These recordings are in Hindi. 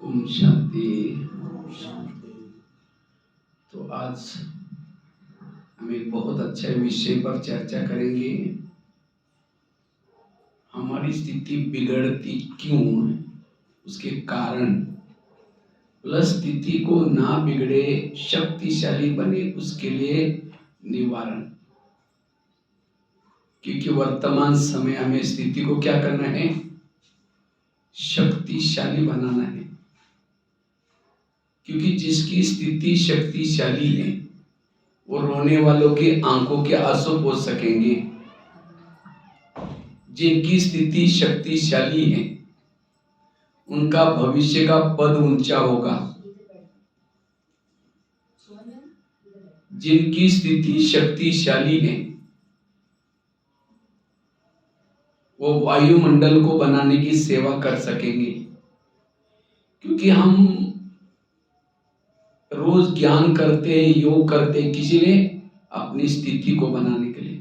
ओम शांति। तो आज हम एक बहुत अच्छे विषय पर चर्चा करेंगे। हमारी स्थिति बिगड़ती क्यों है, उसके कारण, प्लस स्थिति को ना बिगड़े, शक्तिशाली बने, उसके लिए निवारण। क्योंकि वर्तमान समय हमें स्थिति को क्या करना है, शक्तिशाली बनाना है। क्योंकि जिसकी स्थिति शक्तिशाली है वो रोने वालों की आंखों के आंसू पोंछ सकेंगे। जिनकी स्थिति शक्तिशाली है उनका भविष्य का पद ऊंचा होगा। जिनकी स्थिति शक्तिशाली है वो वायुमंडल को बनाने की सेवा कर सकेंगे। क्योंकि हम रोज ज्ञान करते हैं, योग करते हैं, किसी लिए अपनी स्थिति को बनाने के लिए।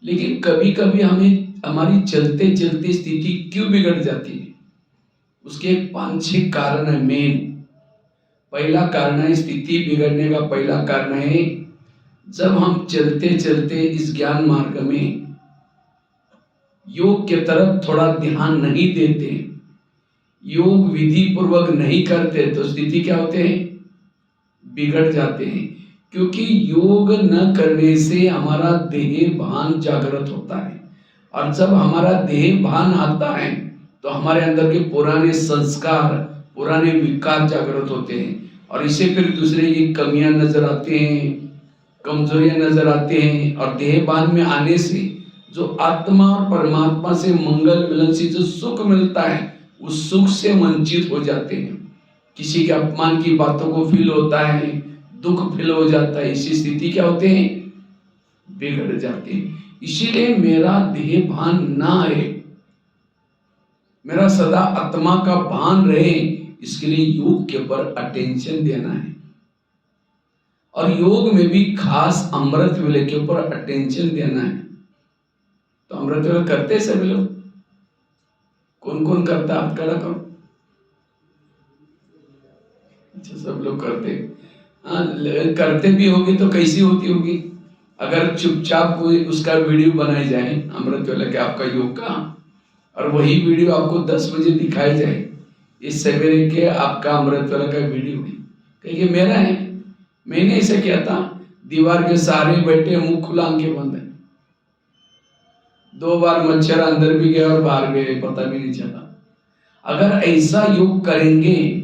लेकिन कभी कभी हमारी चलते चलते स्थिति क्यों बिगड़ जाती है, उसके 5-6 कारण है। मेन पहला कारण है, स्थिति बिगड़ने का पहला कारण है, जब हम चलते चलते इस ज्ञान मार्ग में योग के तरफ थोड़ा ध्यान नहीं देते, योग विधि पूर्वक नहीं करते, तो स्थिति क्या होते हैं, बिगड़ जाते हैं। क्योंकि योग न करने से हमारा देह भान जागृत होता है, और जब हमारा देह भान आता है तो हमारे अंदर के पुराने संस्कार, पुराने विकार जागृत होते हैं, और इससे फिर दूसरे की कमियां नजर आते हैं, कमजोरियां नजर आते हैं। और देह भान में आने से जो आत्मा और परमात्मा से मंगल मिलन से जो सुख मिलता है, उस सुख से वंचित हो जाते हैं। किसी के अपमान की बातों को फील होता है, दुख फील हो जाता है। इसी स्थिति क्या होते हैं, बिगड़ जाते हैं। इसीलिए मेरा देह भान ना आए, मेरा सदा आत्मा का भान रहे, इसके लिए योग के ऊपर अटेंशन देना है। और योग में भी खास अमृत वेले के ऊपर अटेंशन देना है। तो अमृत वेला करते सभी लोग, कौन कौन करता, हाथ खड़ा करो। अच्छा, सब लोग करते। हाँ, करते भी होगी तो कैसी होती होगी। अगर चुपचाप कोई उसका वीडियो बनाई जाए अमृत वेला के आपका योग का, और वही वीडियो आपको 10 बजे दिखाई जाए, इस सवेरे के आपका अमृत वेला का वीडियो है, कहिए मेरा है, मैंने ऐसा किया था। दीवार के सारे बैठे, मुंह खुला, आंखें बंद है। 2 बार मच्छर अंदर भी गए और बाहर गए, पता भी नहीं चला। अगर ऐसा योग करेंगे,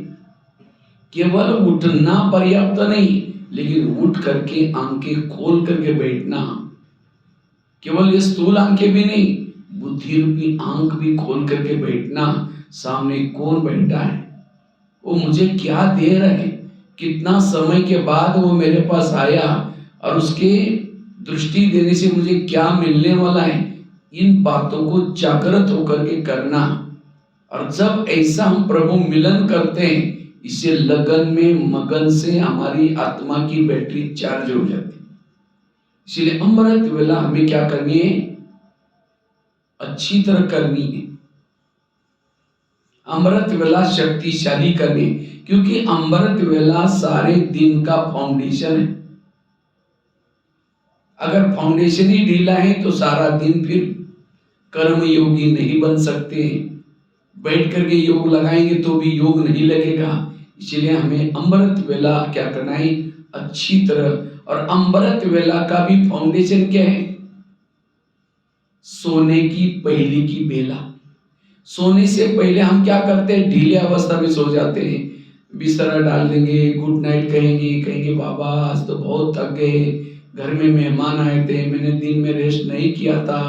केवल उठना पर्याप्त नहीं, लेकिन उठ करके आंखें खोल करके बैठना, केवल ये स्थूल आंखें भी नहीं, बुद्धि रूपी आंख भी खोल करके बैठना। सामने कौन बैठा है, वो मुझे क्या दे रहा है, कितना समय के बाद वो मेरे पास आया, और उसके दृष्टि देने से मुझे क्या मिलने वाला है, इन बातों को जागृत होकर के करना। और जब ऐसा हम प्रभु मिलन करते हैं, इससे लगन में मगन से हमारी आत्मा की बैटरी चार्ज हो जाती है। इसलिए अमृत वेला हमें क्या करनी है, अच्छी तरह करनी है। अमृत वेला शक्तिशाली करनी, क्योंकि अमृत वेला सारे दिन का फाउंडेशन है। अगर फाउंडेशन ही ढीला है तो सारा दिन फिर कर्म योगी नहीं बन सकते। बैठ करके योग लगाएंगे तो भी योग नहीं लगेगा। इसलिए हमें अमृत वेला क्या करना है, अच्छी तरह। और अमृत वेला का भी फाउंडेशन क्या है, सोने की पहले की बेला। सोने से पहले हम क्या करते हैं, ढीले अवस्था में सो जाते हैं, बिस्तरा डाल देंगे, गुड नाइट कहेंगे, कहेंगे बाबा आज तो बहुत थक गए, घर में मेहमान आए थे, मैंने दिन में रेस्ट नहीं किया था,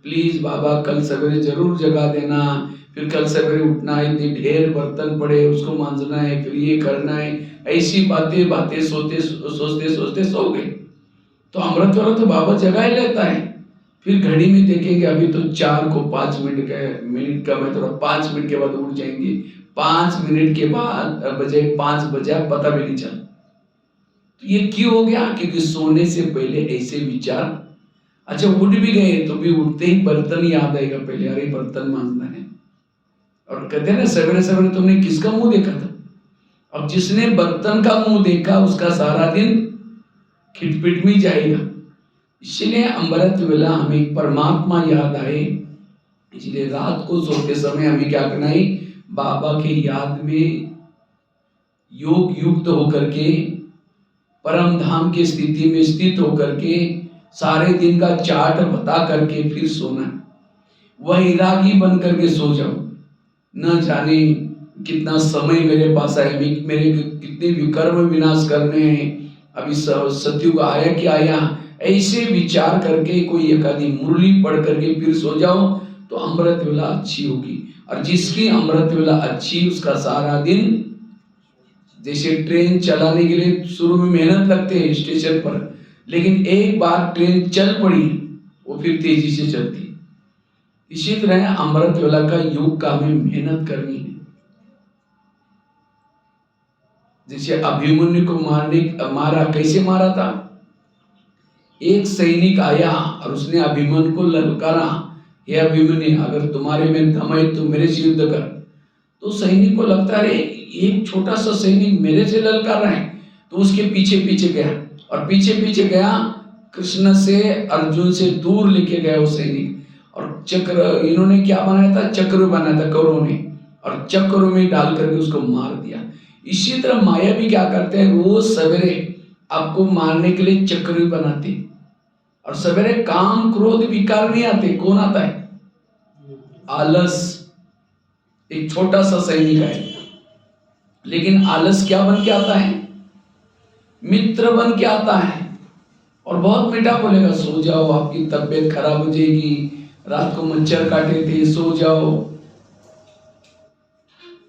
प्लीज बाबा कल सवेरे जरूर जगा देना। फिर कल सवेरे उठना है, इतने ढेर बर्तन पड़े, उसको मांजना है, फिर ये करना है। ऐसी बातें बातें सोचते सोचते सो गए। तो अमृत वेला तो बाबा जगा ही लेता है। फिर घड़ी में देखेंगे अभी तो 4 को 5 मिनट का मैं, थोड़ा 5 मिनट के बाद उठ जाएंगे। 5 मिनट के बाद बजे 5 बजा, पता भी नहीं चला। तो ये क्यों हो गया, क्योंकि सोने से पहले ऐसे विचार। अच्छा, उठ भी गए तो भी उठते ही बर्तन याद आएगा पहले, अरे बर्तन मांजना है। और कहते हैं ना, सवेरे सवेरे तुमने किसका मुंह देखा था, अब जिसने बर्तन का मुंह देखा उसका सारा दिन खिटपिट में जाएगा। इसलिए अमृत वेला हमें परमात्मा याद आए, इसलिए रात को सोते समय हमें क्या करना है, बाबा के याद में योग युक्त होकर के परम धाम की स्थिति में स्थित होकर के सारे दिन का चार्ट बता करके फिर सोना है। वैरागी बन करके सो जाओ। न जाने कितना समय मेरे पास है, मेरे कितने विकर्म विनाश करने हैं, अभी सतयुग आया कि आया, ऐसे विचार करके कोई एकादी मुरली पढ़ करके फिर सो जाओ तो अमृत वेला अच्छी होगी। और जिसकी अमृत वेला अच्छी, उसका सारा दिन, जैसे ट्रेन चलाने के लिए शुरू में मेहनत लगते है स्टेशन पर, लेकिन एक बार ट्रेन चल पड़ी वो फिर तेजी से चलती। इसी तरह अमृत वेला का योग का हमें मेहनत करनी है। जैसे अभिमन्यु को मारा, कैसे मारा था? एक सैनिक आया और उसने अभिमन्यु को ललकारा, हे अभिमन्यु अगर तुम्हारे में दम है तो मेरे से युद्ध कर। तो सैनिक को लगता है एक छोटा सा सैनिक मेरे से ललकार रहा है, तो उसके पीछे पीछे गया और पीछे पीछे गया, कृष्ण से अर्जुन से दूर लेके गया वो सैनिक। और चक्र, इन्होंने क्या बनाया था, चक्र बनाया था कौरवों ने, और चक्र में डाल करके उसको मार दिया। इसी तरह माया भी क्या करते हैं, रोज सवेरे आपको मारने के लिए चक्र बनाते, और सवेरे काम क्रोध विकार नहीं आते। कौन आता है? आलस। एक छोटा सा सैनिक है, लेकिन आलस क्या बन के आता है? मित्र बन के आता है, और बहुत मीठा बोलेगा, सो जाओ आपकी तबीयत खराब हो जाएगी, रात को मच्छर काटे थे सो जाओ,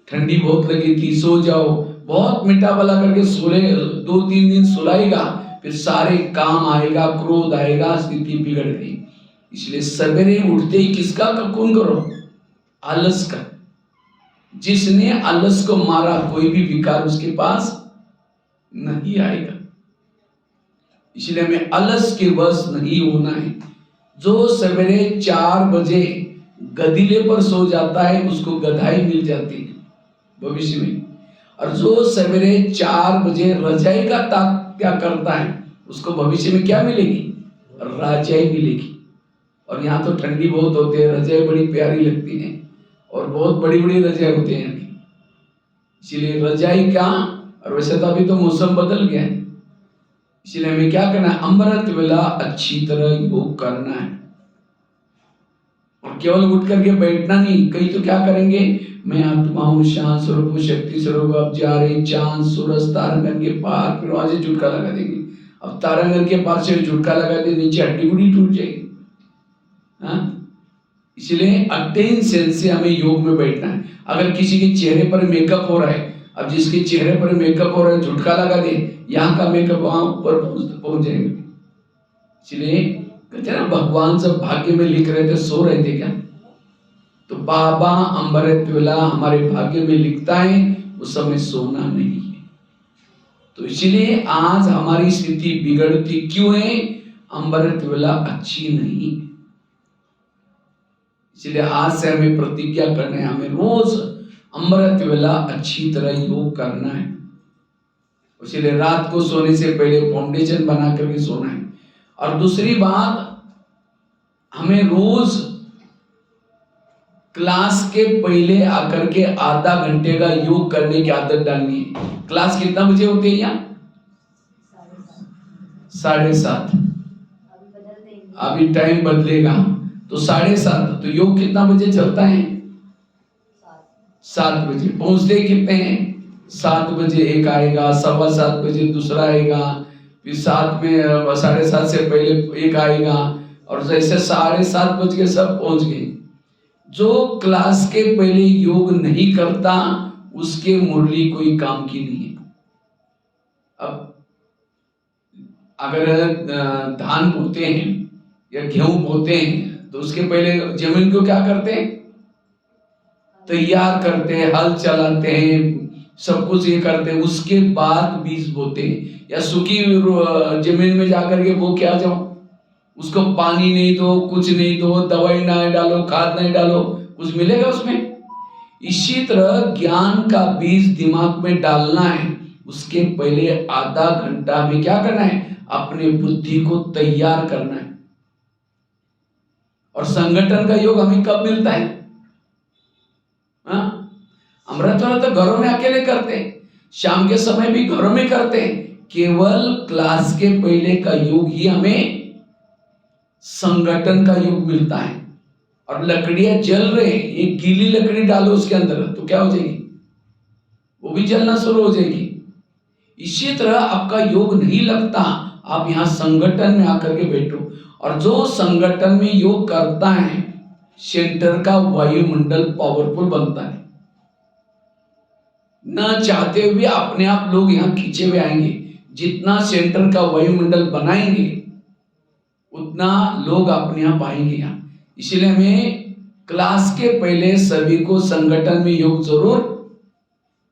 ठंडी बहुत लगी थी सो जाओ, बहुत मीठा भला करके सोले 2-3 दिन सुलाएगा, फिर सारे काम आएगा, क्रोध आएगा, स्थिति बिगड़ गई। इसलिए सवेरे उठते ही किसका कौन करो? आलस का। जिसने आलस को मारा कोई भी विकार उसके पास नहीं आएगा। इसलिए हमें आलस के वश नहीं होना है। जो सवेरे 4 बजे गदीले पर सो जाता है उसको गधाई मिल जाती है भविष्य में, और जो सवेरे 4 बजे रजाई का क्या करता है उसको भविष्य में क्या मिलेगी? रजाई मिलेगी। और यहाँ तो ठंडी बहुत होती है, रजाई बड़ी प्यारी लगती है, और बहुत बड़ी बड़ी रजाई होती है यहाँ की। इसीलिए रजाई क्या, और वैसे तो अभी तो मौसम बदल गया है, इसलिए हमें क्या करना है, अमृत वेला अच्छी तरह योग करना है। और केवल उठ करके बैठना नहीं। कई तो क्या करेंगे, मैं आत्मा हूँ, शांत स्वरूप, शक्ति स्वरूप, अब जा रहे चांद सूरज तारागण के पार, फिर वहां से झुटका लगा देंगे। अब तारागण के पार से झुटका लगा दे, नीचे हड्डी गुड़ी टूट जाएगी। इसलिए अटेंशन से हमें योग में बैठना है। अगर किसी के चेहरे पर मेकअप हो रहा है, अब जिसके चेहरे पर मेकअप हो रहा है झुटका लगा दे, यहाँ का मेकअप वहां ऊपर पहुंच जाएंगे। इसलिए कहते हैं ना, भगवान सब भाग्य में लिख रहे थे, सो रहे थे क्या? तो बाबा अमृत वेला हमारे भाग्य में लिखता है, उस समय सोना नहीं है। तो इसलिए आज हमारी स्थिति बिगड़ती क्यों है? अमृत वेला अच्छी नहीं है। इसलिए आज से हमें प्रतिज्ञा करना है, हमें रोज अमृत वेला अच्छी तरह योग करना है। इसलिए रात को सोने से पहले फाउंडेशन बना करके सोना है। और दूसरी बात, हमें रोज क्लास के पहले आकर के आधा घंटे का योग करने की आदत डालनी है। क्लास कितना बजे होते हैं यहाँ? 7:30। अभी टाइम बदलेगा तो 7:30। तो योग कितना बजे चलता है? 7 बजे। पहुंचते कितने हैं? 7 बजे एक आएगा, 7:15 बजे दूसरा आएगा, फिर 7 में 7:30 से पहले एक आएगा, और जैसे 7:30 बज के सब पहुंच गए। जो क्लास के पहले योग नहीं करता उसके मुरली कोई काम की नहीं है। अब अगर धान बोते हैं या गेहूं बोते हैं तो उसके पहले जमीन को क्या करते हैं? तैयार करते हैं, हल चलाते हैं, सब कुछ ये करते हैं, उसके बाद बीज बोते हैं। या सूखी जमीन में जाकर के बो के आ जाओ, उसको पानी नहीं दो, कुछ नहीं दो, दवाई ना डालो, खाद नहीं डालो, कुछ मिलेगा उसमें? इसी तरह ज्ञान का बीज दिमाग में डालना है, उसके पहले आधा घंटा में क्या करना है, अपने बुद्धि को तैयार करना है। और संगठन का योग हमें कब मिलता है? अमृत वाला तो घरों में अकेले करते हैं, शाम के समय भी घरों में करते हैं। केवल क्लास के पहले का योग ही हमें संगठन का योग मिलता है। और लकड़ियां जल रहे, एक गीली लकड़ी डालो उसके अंदर तो क्या हो जाएगी, वो भी जलना शुरू हो जाएगी। इसी तरह आपका योग नहीं लगता, आप यहां संगठन में आकर के बैठो। और जो संगठन में योग करता है, सेंटर का वायुमंडल पावरफुल बनता है। न चाहते हुए अपने आप लोग यहां खींचे हुए आएंगे। जितना सेंटर का वायुमंडल बनाएंगे उतना लोग अपने आप आएंगे यहां। इसलिए हमें क्लास के पहले सभी को संगठन में योग जरूर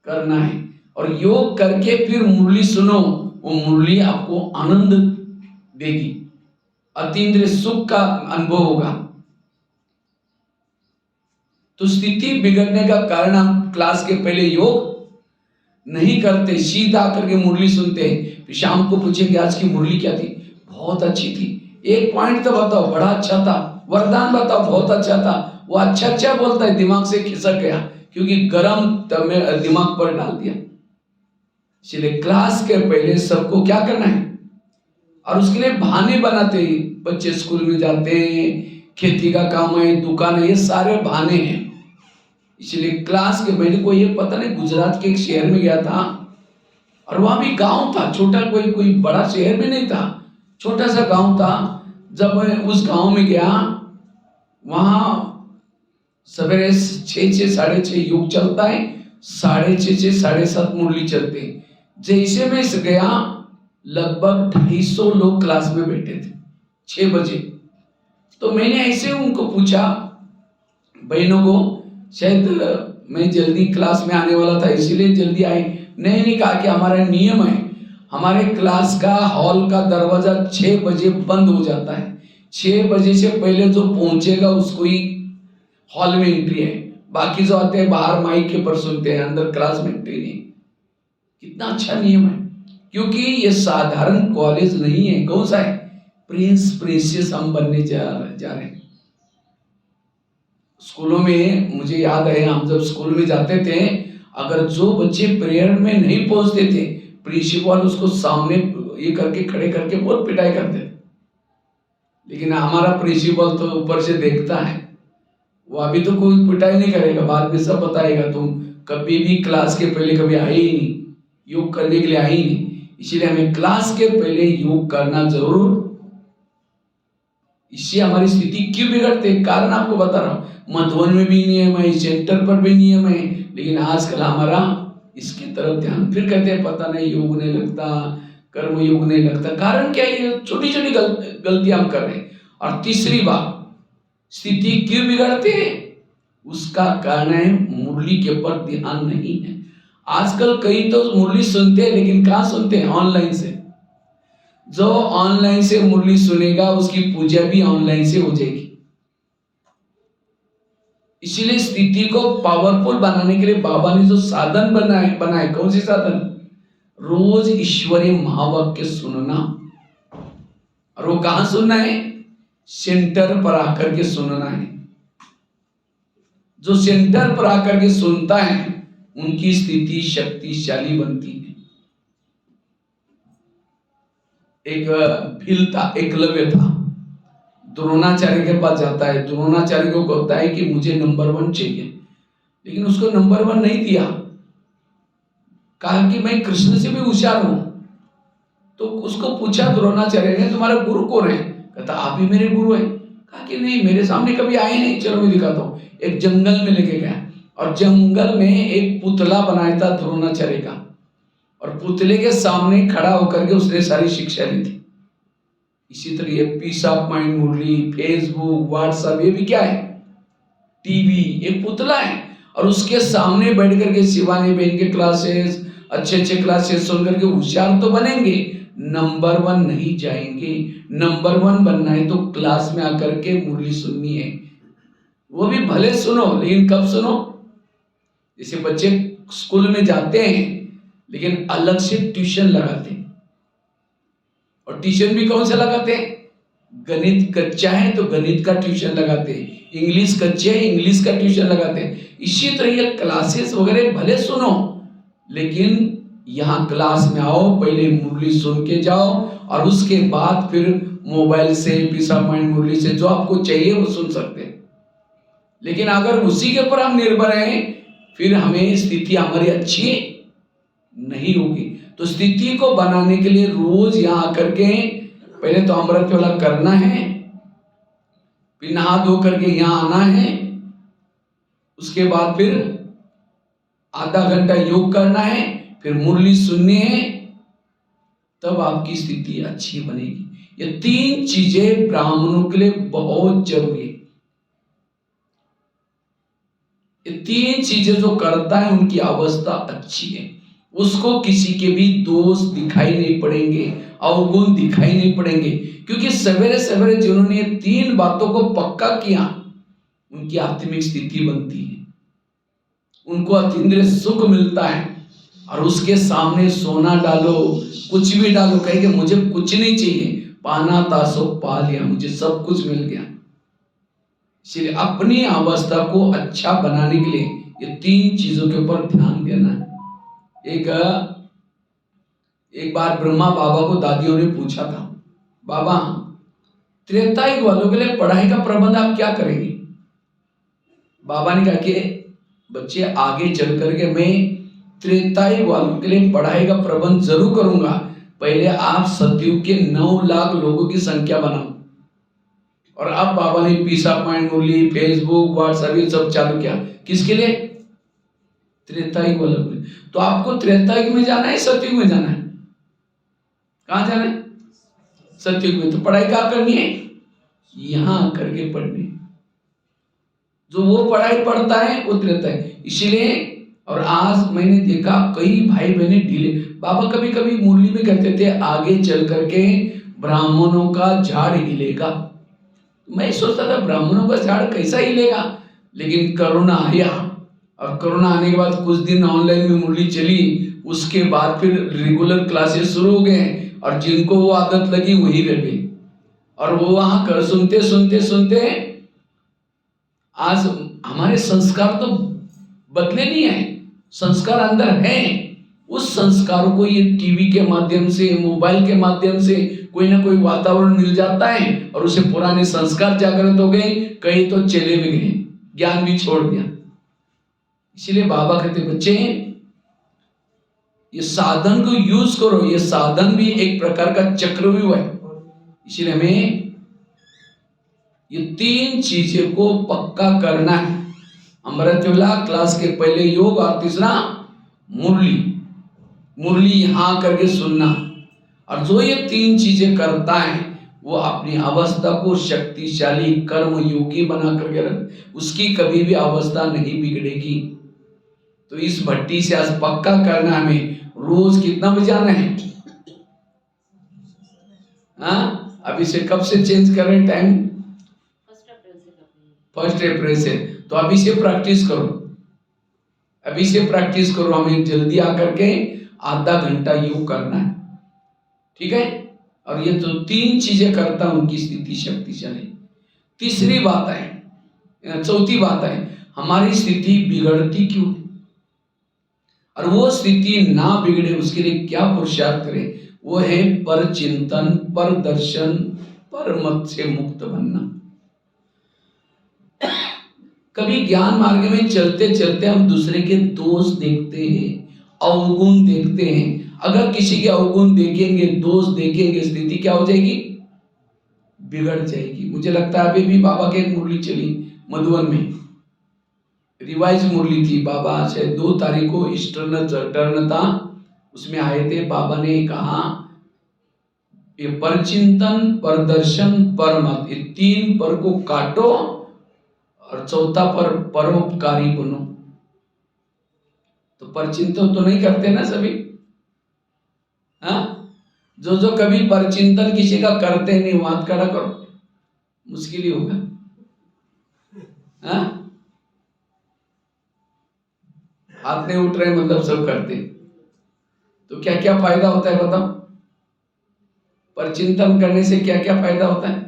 करना है। और योग करके फिर मुरली सुनो, वो मुरली आपको आनंद देगी, अतीन्द्रिय सुख का अनुभव होगा। तो स्थिति बिगड़ने का कारण हम क्लास के पहले योग नहीं करते, सीधा करके मुरली सुनते हैं। फिर शाम को पूछेंगे आज की मुरली क्या थी, बहुत अच्छी थी, एक पॉइंट तो बताओ, बड़ा अच्छा था, वरदान बताओ, बहुत अच्छा था। वो अच्छा बोलता है, दिमाग से खिसक गया, क्योंकि गरम दिमाग पर डाल दिया। इसलिए क्लास के पहले सबको क्या करना है, और उसके लिए बहाने बनाते हैं। बच्चे स्कूल में जाते हैं, खेती का काम है, दुकान है, ये सारे बहाने हैं। इसलिए क्लास के पहले को ये पता नहीं, गुजरात के एक शहर में गया था, और वहां भी गांव था छोटा, कोई बड़ा शहर में नहीं था, छोटा सा गांव था। जब मैं उस गांव में गया, वहां सवेरे 6 साढ़े 6 योग चलता है, 6:30 7:30 मुरली चलते हैं। जैसे मैं गया, लगभग 250 लोग क्लास में बैठे थे 6 बजे। तो मैंने ऐसे उनको पूछा, बहनों को, शायद मैं जल्दी क्लास में आने वाला था इसीलिए जल्दी आई। नहीं कहा कि हमारा नियम है, हमारे क्लास का हॉल का दरवाजा 6 बजे बंद हो जाता है। 6 बजे से पहले जो पहुंचेगा उसको ही हॉल में एंट्री है, बाकी जो आते हैं बाहर माइक के पर सुनते हैं, अंदर क्लास में एंट्री नहीं। कितना अच्छा नियम है, क्योंकि ये साधारण कॉलेज नहीं है। कौन सा है? प्रिंस प्रिंसेस हम बनने जा रहे हैं। स्कूलों में मुझे याद है, हम जब स्कूल में जाते थे, अगर जो बच्चे प्रेयर में नहीं पहुंचते थे, प्रिंसिपल उसको सामने ये करके खड़े करके बहुत पिटाई करते थे। लेकिन हमारा प्रिंसिपल तो ऊपर से देखता है, वो अभी तो कोई पिटाई नहीं करेगा, बाद में सब बताएगा, तुम कभी भी क्लास के पहले कभी आए ही नहीं, योग करने के लिए आए ही नहीं। इसीलिए हमें क्लास के पहले योग करना जरूर। इससे हमारी स्थिति क्यों बिगड़ते, कारण आपको बता रहा हूं। मधुबन में भी नियम है, सेंटर पर भी नियम है, लेकिन आजकल हमारा इसकी तरफ ध्यान, फिर कहते हैं पता नहीं योग नहीं लगता, कर्म योग नहीं लगता। कारण क्या है? ये छोटी छोटी गलतियां हम कर रहे हैं। और तीसरी बात, स्थिति क्यों बिगड़ते हैं, उसका कारण है मुरली के ऊपर ध्यान नहीं है। आजकल कई तो मुरली सुनते हैं, लेकिन कहां सुनते हैं? ऑनलाइन से। जो ऑनलाइन से मुरली सुनेगा उसकी पूजा भी ऑनलाइन से हो जाएगी। इसीलिए स्थिति को पावरफुल बनाने के लिए बाबा ने जो साधन बनाए, कौन सी साधन? रोज ईश्वरीय महावाक्य सुनना। और वो कहां सुनना है? सेंटर पर आकर के सुनना है। जो सेंटर पर आकर के सुनता है उनकी स्थिति शक्तिशाली बनती है। एक भील था, एकलव्य था, द्रोणाचार्य के पास जाता है। द्रोणाचार्य को कहता है कि मुझे नंबर 1 चाहिए, लेकिन उसको नंबर 1 नहीं दिया। कहा कि मैं कृष्ण से भी होशियार हूं। तो उसको पूछा द्रोणाचार्य ने, तुम्हारा गुरु कौन है? कहता आप ही मेरे गुरु हैं। कहा कि नहीं, मेरे सामने कभी आए नहीं, चलो मैं दिखाता हूं। एक जंगल में लेके गया, और जंगल में एक पुतला बनाया था द्रोणाचार्य का, और पुतले के सामने खड़ा होकर के उसने सारी शिक्षा ली थी। इसी तरह ये peace of mind Murli, Facebook, WhatsApp, ये भी क्या है? टीवी, एक पुतला है। और उसके सामने बैठ करके शिवानी बहन के क्लासेस, अच्छे क्लासेस सुन करके होशियार तो बनेंगे, नंबर 1 नहीं जाएंगे। नंबर 1 बनना है तो क्लास में आकर के मुरली सुननी है। वो भी भले सुनो, लेकिन कब सुनो? जैसे बच्चे स्कूल में जाते हैं लेकिन अलग से ट्यूशन लगाते हैं, और ट्यूशन भी कौन सा लगाते हैं? गणित कच्चा है तो गणित का ट्यूशन लगाते हैं, इंग्लिश कच्चे है इंग्लिश का ट्यूशन लगाते हैं। इसी तरह ये क्लासेस वगैरह भले सुनो, लेकिन यहाँ क्लास में आओ, पहले मुरली सुन के जाओ और उसके बाद फिर मोबाइल से पीस ऑफ माइंड मुरली से जो आपको चाहिए वो सुन सकते हैं। लेकिन अगर उसी के ऊपर हम निर्भर हैं फिर हमें स्थिति हमारी अच्छी नहीं होगी। तो स्थिति को बनाने के लिए रोज यहाँ आकर के पहले तो अमृत वाला करना है, फिर नहा धो करके यहाँ आना है, उसके बाद फिर आधा घंटा योग करना है, फिर मुरली सुननी है, तब आपकी स्थिति अच्छी बनेगी। ये 3 चीजें ब्राह्मणों के लिए बहुत जरूरी है। ये 3 चीजें जो करता है उनकी अवस्था अच्छी है, उसको किसी के भी दोष दिखाई नहीं पड़ेंगे, अवगुण दिखाई नहीं पड़ेंगे, क्योंकि सवेरे सवेरे जिन्होंने ये 3 बातों को पक्का किया उनकी आत्मिक स्थिति बनती है, उनको अतीन्द्रिय सुख मिलता है। और उसके सामने सोना डालो, कुछ भी डालो, कहेंगे मुझे कुछ नहीं चाहिए, पाना तासो पा लिया, मुझे सब कुछ मिल गया। इसलिए अपनी अवस्था को अच्छा बनाने के लिए ये 3 चीजों के ऊपर ध्यान देना है। एक बार ब्रह्मा बाबा को दादियों ने पूछा था, बाबा त्रेता युग वालों के लिए पढ़ाई का प्रबंध आप क्या करेंगे? बाबा ने कहा कि बच्चे आगे चल करके मैं त्रेता युग वालों के लिए पढ़ाई का प्रबंध जरूर करूंगा, पहले आप सतयुग के 9 लाख लोगों की संख्या बनाओ। और अब बाबा ने peace of mind Murli, Facebook, WhatsApp ये सब चालू किया, किसके लिए? त्रेता युग वालों के लिए। तो आपको त्रेता युग में जाना है सतयुग में जाना है? कहां जाना है? सतयुग में। तो पढ़ाई कहां करनी है? यहां करके पढ़नी। जो वो पढ़ाई पढ़ता है वो त्रेता है। इसलिए और आज मैंने देखा कई भाई बहने ढीले, बाबा कभी कभी मुरली में कहते थे आगे चल करके ब्राह्मणों का झाड़ हिलेगा। मैं सोचता था ब्राह्मणों का झाड़ कैसा हिलेगा, लेकिन कोरोना आया और कोरोना आने के बाद कुछ दिन ऑनलाइन में मुरली चली, उसके बाद फिर रेगुलर क्लासेस शुरू हो गए और जिनको वो आदत लगी वही रह गई। और वो वहां कर सुनते सुनते सुनते आज हमारे संस्कार तो बदले नहीं है, संस्कार अंदर है। उस संस्कारों को ये टीवी के माध्यम से, मोबाइल के माध्यम से कोई ना कोई वातावरण मिल जाता है और उसे पुराने संस्कार जागृत हो गए, कहीं तो चले भी गए, ज्ञान भी छोड़ दिया। इसलिए बाबा कहते बच्चे ये साधन को यूज करो, ये साधन भी एक प्रकार का चक्रव्यूह है। इसलिए हमें ये 3 चीजें को पक्का करना है। अमृतवेला क्लास के पहले योग और तीसरा मुरली, मुरली यहां करके सुनना। और जो ये 3 चीजें करता है वो अपनी अवस्था को शक्तिशाली कर्म योगी बना करके रख, उसकी कभी भी अवस्था नहीं बिगड़ेगी। तो इस भट्टी से आज पक्का करना हमें, रोज कितना बजे जाना है? हाँ, अभी से कब से चेंज कर रहे हैं टाइम? 1 अप्रैल से। तो अभी से प्रैक्टिस करो, अभी से प्रैक्टिस करो। हमें जल्दी आकर के आधा घंटा योग करना है, ठीक है? और ये तो 3 चीजें करता उनकी स्थिति शक्तिशाली। तीसरी बात है, चौथी बात है, हमारी स्थिति बिगड़ती क्यों? और वो स्थिति ना बिगड़े उसके लिए क्या पुरुषार्थ करें? वो है पर चिंतन, पर दर्शन, पर मत से मुक्त बनना। कभी ज्ञान मार्ग में चलते चलते हम दूसरे के दोष देखते हैं, अवगुण देखते हैं। अगर किसी के अवगुण देखेंगे, दोष देखेंगे, स्थिति क्या हो जाएगी? बिगड़ जाएगी। मुझे लगता है अभी भी बाबा की एक मुरली चली मधुबन में, रिवाइज मुरली थी। बाबा शायद 2 तारीख को ईस्टर्न टर्न था, उसमें आए थे। बाबा ने कहा ये पर चिंतन, पर दर्शन, पर मत, ये 3 पर को काटो और चौथा पर परोपकारी बनो। तो परचिंतन तो नहीं करते ना सभी, हाँ? जो कभी परचिंतन किसी का करते नहीं, वो हाथ खड़ा करो, मुश्किल ही होगा, हाँ? हाथ नहीं उठ रहे मतलब सब करते, तो क्या क्या फायदा होता है बताओ? पर चिंतन करने से क्या क्या फायदा होता है?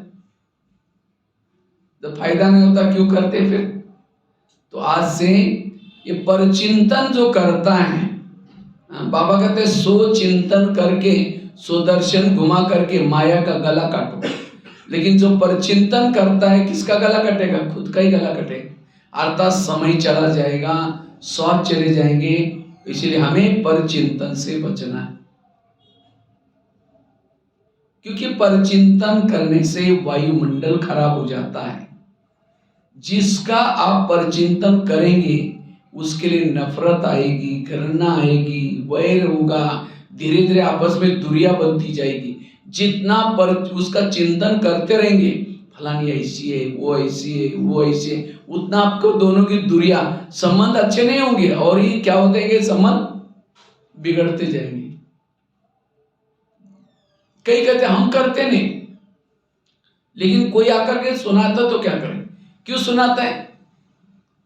जब फायदा नहीं होता क्यों करते फिर? तो आज से ये परचिंतन जो करता है, बाबा कहते हैं सो चिंतन करके सो दर्शन घुमा करके माया का गला काटो। लेकिन जो परचिंतन करता है किसका गला कटेगा? खुद का ही गला कटेगा। अर्थात समय चला जाएगा, स्वाद चले जाएंगे। इसलिए हमें परचिंतन से बचना है, क्योंकि परचिंतन करने से वायुमंडल खराब हो जाता है। जिसका आप परचिंतन करेंगे उसके लिए नफरत आएगी, घृणा आएगी, वैर होगा, धीरे धीरे आपस में दूरियां बनती जाएगी। जितना पर उसका चिंतन करते रहेंगे, फलानी ऐसी है, वो ऐसी है, वो ऐसी है, उतना आपको दोनों की दूरियां, संबंध अच्छे नहीं होंगे और ये क्या होते हैं, संबंध बिगड़ते जाएंगे। कई कहते हम करते नहीं, लेकिन कोई आकर के सुनाता तो क्या करें? क्यों सुनाता है?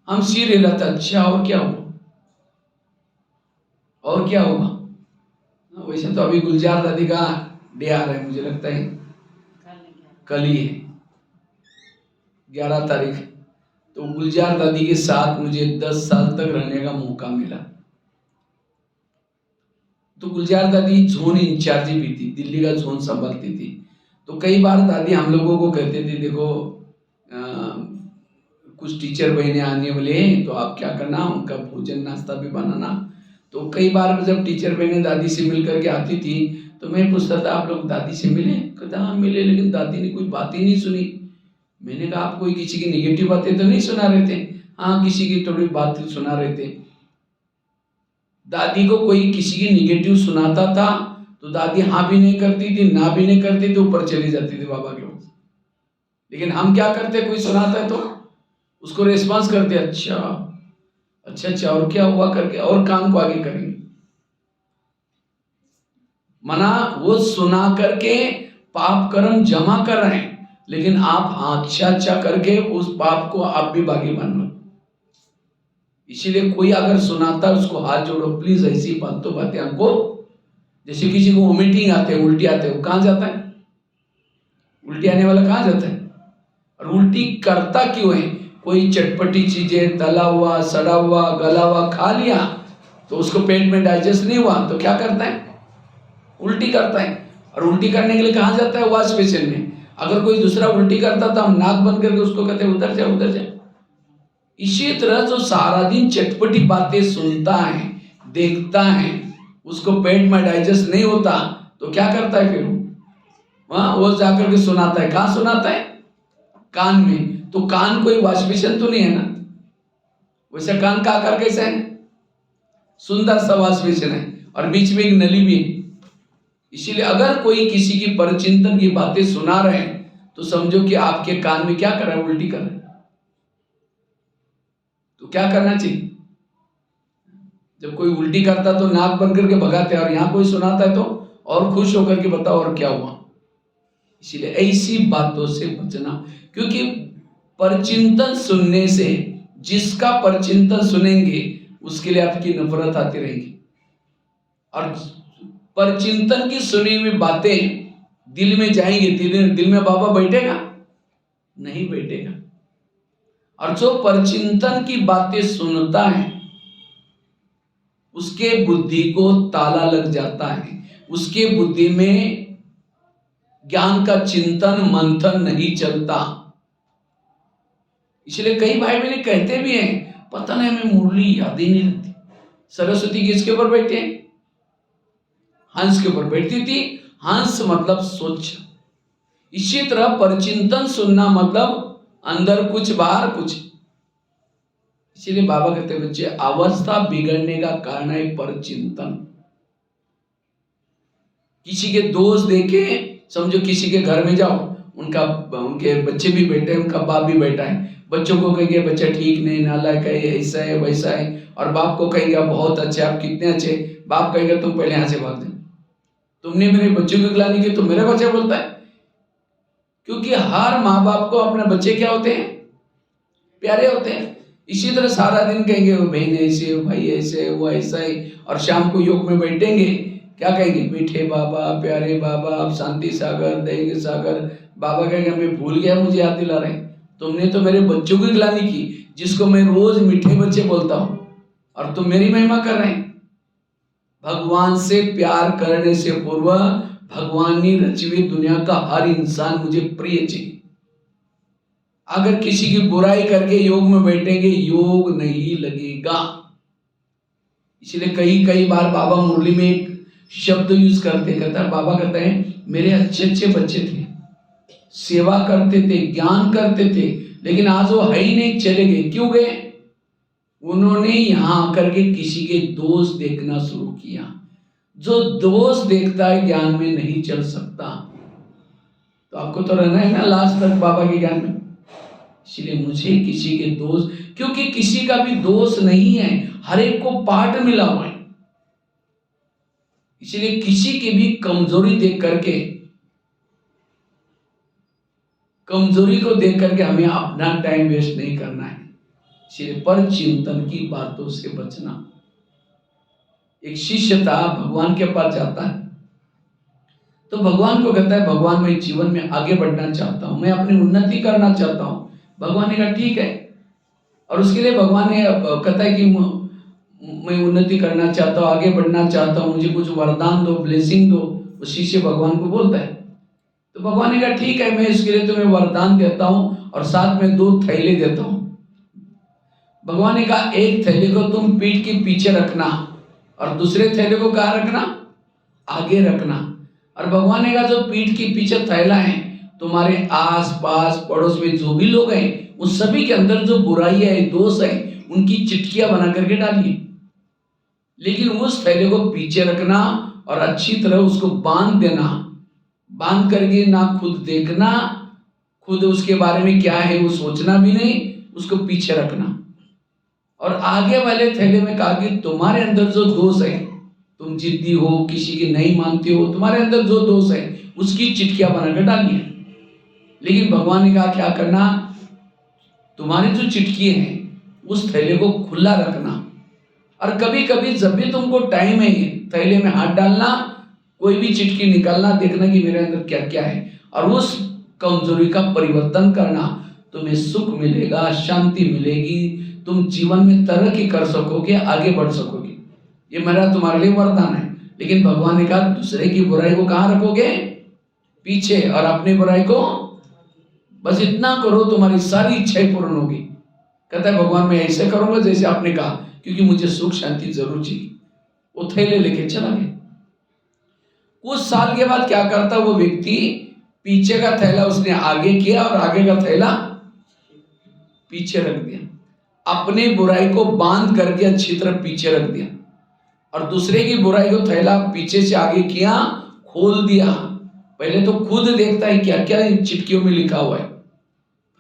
हम सिर हिलाते, अच्छा और क्या होगा, और क्या होगा। वैसे तो अभी गुलजार दादी का डे आ रहा है, मुझे लगता है कल ही है, 11 तारीख। तो गुलजार दादी के साथ मुझे 10 साल तक रहने का मौका मिला। तो गुलजार दादी जोन इंचार्ज भी थी, दिल्ली का जोन संभालती थी। तो कई बार दादी हम लोगों को कहते थे, देखो कुछ टीचर बहनें आने वाले हैं तो आप क्या करना, उनका भोजन नाश्ता भी बनाना। तो कई बार जब टीचर बहनें दादी से मिल करके आती थी तो मैं पूछता था, आप लोग दादी से मिले? कहता हाँ मिले, लेकिन दादी ने कोई बात ही नहीं सुनी। मैंने कहा आप कोई किसी की निगेटिव बातें तो नहीं सुना रहे थे? हाँ किसी की थोड़ी बात सुना रहे थे। दादी को कोई किसी की निगेटिव सुनाता था तो दादी हाँ भी नहीं करती थी, ना भी नहीं करती थी, ऊपर चली जाती थी बाबा के पास। लेकिन हम क्या करते, कोई सुनाता है तो उसको रिस्पॉन्स करते, अच्छा अच्छा अच्छा और क्या हुआ करके, और काम को आगे करेंगे। मना वो सुना करके पाप कर्म जमा कर रहे हैं, लेकिन आप अच्छा अच्छा करके उस पाप को आप भी बागी बन लो। इसीलिए कोई अगर सुनाता है उसको हाथ जोड़ो, प्लीज ऐसी फालतू बातें हमको, जैसे किसी को वोमिटिंग आते हैं, उल्टी आते हैं, वो कहां जाता है? उल्टी आने वाला कहां जाता है? और उल्टी करता क्यों है? कोई चटपटी चीजें, तला हुआ, सड़ा हुआ, गला हुआ खा लिया तो उसको पेट में डाइजेस्ट नहीं हुआ तो क्या करता है? उल्टी करता है। और उल्टी करने के लिए कहां जाता है? वॉश बेसिन में। अगर कोई दूसरा उल्टी करता तो हम नाक बंद करके उसको कहते उधर जा उधर जा। इसी तरह जो सारा दिन चटपटी बातें सुनता है, देखता है, उसको पेट में डाइजेस्ट नहीं होता तो क्या करता है? फिर वहां वो जाकर के सुनाता है। कहां सुनाता है? कान में। तो कान कोई वाशबेसिन तो नहीं है ना? वैसे कान का आकार कैसा है? सुंदर सा वाशबेसिन है और बीच में एक नली भी है। इसीलिए अगर कोई किसी की परचिंतन की बातें सुना रहे हैं तो समझो कि आपके कान में क्या कर रहा है? उल्टी कर रहा है। तो क्या करना चाहिए? जब कोई उल्टी करता तो नाक बंद करके भगाते, और यहां कोई सुनाता है तो और खुश होकर के बताओ और क्या हुआ। इसीलिए ऐसी बातों से बचना, क्योंकि परचिंतन सुनने से, जिसका परचिंतन सुनेंगे उसके लिए आपकी नफरत आती रहेगी। और परचिंतन की सुनी हुई बातें दिल में जाएंगे, दिल में बाबा बैठेगा? नहीं बैठेगा। और जो परचिंतन की बातें सुनता है उसके बुद्धि को ताला लग जाता है, उसके बुद्धि में ज्ञान का चिंतन मंथन नहीं चलता। इसलिए कई भाई बहन कहते भी हैं, पता नहीं हमें मुरली याद ही नहीं रहती। सरस्वती किसके ऊपर बैठे? हंस के ऊपर बैठती थी। हंस मतलब स्वच्छ। इसी तरह परचिंतन सुनना मतलब अंदर कुछ बाहर कुछ। इसीलिए बाबा कहते बच्चे, अवस्था बिगड़ने का कारण है परचिंतन। किसी के दोष देखे, समझो किसी के घर में जाओ, उनके बच्चे भी बैठे हैं, उनका बाप भी बैठा है। बच्चों को कहेंगे बच्चा ठीक नहीं, नालायक है, ऐसा है वैसा है, और बाप को कहेंगे बहुत अच्छे, आप कितने अच्छे। बाप कहेगा तुम पहले यहां से भाग जाओ, तुमने मेरे बच्चों की गिलानी की, तो मेरा बच्चा बोलता है। क्योंकि हर माँ बाप को अपने बच्चे क्या होते हैं? प्यारे होते हैं। इसी तरह सारा दिन कहेंगे वो बहन ऐसे, वो भाई ऐसे, वो ऐसा है, और शाम को योग में बैठेंगे, क्या कहेंगे? मीठे बाबा, प्यारे बाबा, आप शांति सागर, दया सागर। बाबा कहेंगे मैं भूल गया, मुझे याद दिला रहे। तुमने तो मेरे बच्चों की गिलानी की, जिसको मैं रोज मीठे बच्चे बोलता हूं, और तुम मेरी महिमा कर रहे हैं। भगवान से प्यार करने से पूर्व भगवान ने रची हुई दुनिया का हर इंसान मुझे प्रिय चाहिए। अगर किसी की बुराई करके योग में बैठेंगे, योग नहीं लगेगा। इसलिए कई कई बार बाबा मुरली में एक शब्द यूज करते, कहता है बाबा कहते हैं मेरे अच्छे अच्छे बच्चे थे, सेवा करते थे, ज्ञान करते थे, लेकिन आज वो है ही नहीं, चले गए। क्यों गए? उन्होंने यहां आकर के किसी के दोष देखना शुरू किया। जो दोष देखता है ज्ञान में नहीं चल सकता। तो आपको तो रहना है ना लास्ट तक बाबा के ज्ञान में। इसलिए मुझे किसी के दोष, क्योंकि किसी का भी दोष नहीं है, हर एक को पाठ मिला हुआ है। इसलिए किसी की भी कमजोरी देख करके, कमजोरी को देख करके हमें अपना टाइम वेस्ट नहीं करना है। इसलिए पर चिंतन की बातों से बचना। एक शिष्य था, भगवान के पास जाता है, तो भगवान को कहता है भगवान मैं जीवन में आगे बढ़ना चाहता हूं, मैं अपनी उन्नति करना चाहता हूं। भगवान ने कहा ठीक है, और उसके लिए भगवान ने कहता है कि मैं उन्नति करना चाहता हूँ, आगे बढ़ना चाहता हूँ, मुझे कुछ वरदान दो, ब्लेसिंग दो। वो शिष्य भगवान को बोलता है। तो भगवान ने कहा ठीक है, मैं इसके लिए तुम्हें वरदान देता हूँ और साथ में 2 थैले देता हूँ। भगवान ने कहा एक थैले को तुम पीठ के पीछे रखना और दूसरे थैले को कहाँ रखना? आगे रखना। और भगवान ने कहा जो पीठ के पीछे थैला है, तुम्हारे आस पास पड़ोस में जो भी लोग हैं, उस सभी के अंदर जो बुराई है, दोष है, उनकी चिटकियां बना करके डालिए। लेकिन उस थैले को पीछे रखना और अच्छी तरह उसको बांध देना। बांध करके ना खुद देखना, खुद उसके बारे में क्या है वो सोचना भी नहीं, उसको पीछे रखना। और आगे वाले थैले में कहा कि तुम्हारे अंदर जो दोष है, तुम जिद्दी हो, किसी की नहीं मानते हो, तुम्हारे अंदर जो दोष है उसकी चिटकियां बनाकर डालिए। लेकिन भगवान ने कहा क्या करना? तुम्हारी जो चिटकी है उस थैले को खुला रखना, और कभी कभी जब भी तुमको टाइम है थैले में हाथ डालना, कोई भी चिटकी निकालना, देखना कि मेरे अंदर क्या क्या है, और उस कमजोरी का परिवर्तन करना। तुम्हें सुख मिलेगा, शांति मिलेगी, तुम जीवन में तरक्की कर सकोगे, आगे बढ़ सकोगे। ये मेरा तुम्हारे लिए वरदान है। लेकिन भगवान ने कहा दूसरे की बुराई को कहाँ रखोगे? पीछे, और अपनी बुराई को बस इतना करो, तुम्हारी सारी इच्छाएं पूर्ण होगी। कहता है भगवान मैं ऐसे करूंगा जैसे आपने कहा, क्योंकि मुझे सुख शांति जरूर चाहिए। वो थैले लेके चला गया। कुछ साल के बाद क्या करता वो व्यक्ति, पीछे का थैला उसने आगे किया और आगे का थैला पीछे रख दिया। अपने बुराई को बांध करके अच्छी तरह पीछे रख दिया, और दूसरे की बुराई को थैला पीछे से आगे किया, खोल दिया। पहले तो खुद देखता है क्या क्या इन चिटकियों में लिखा हुआ है,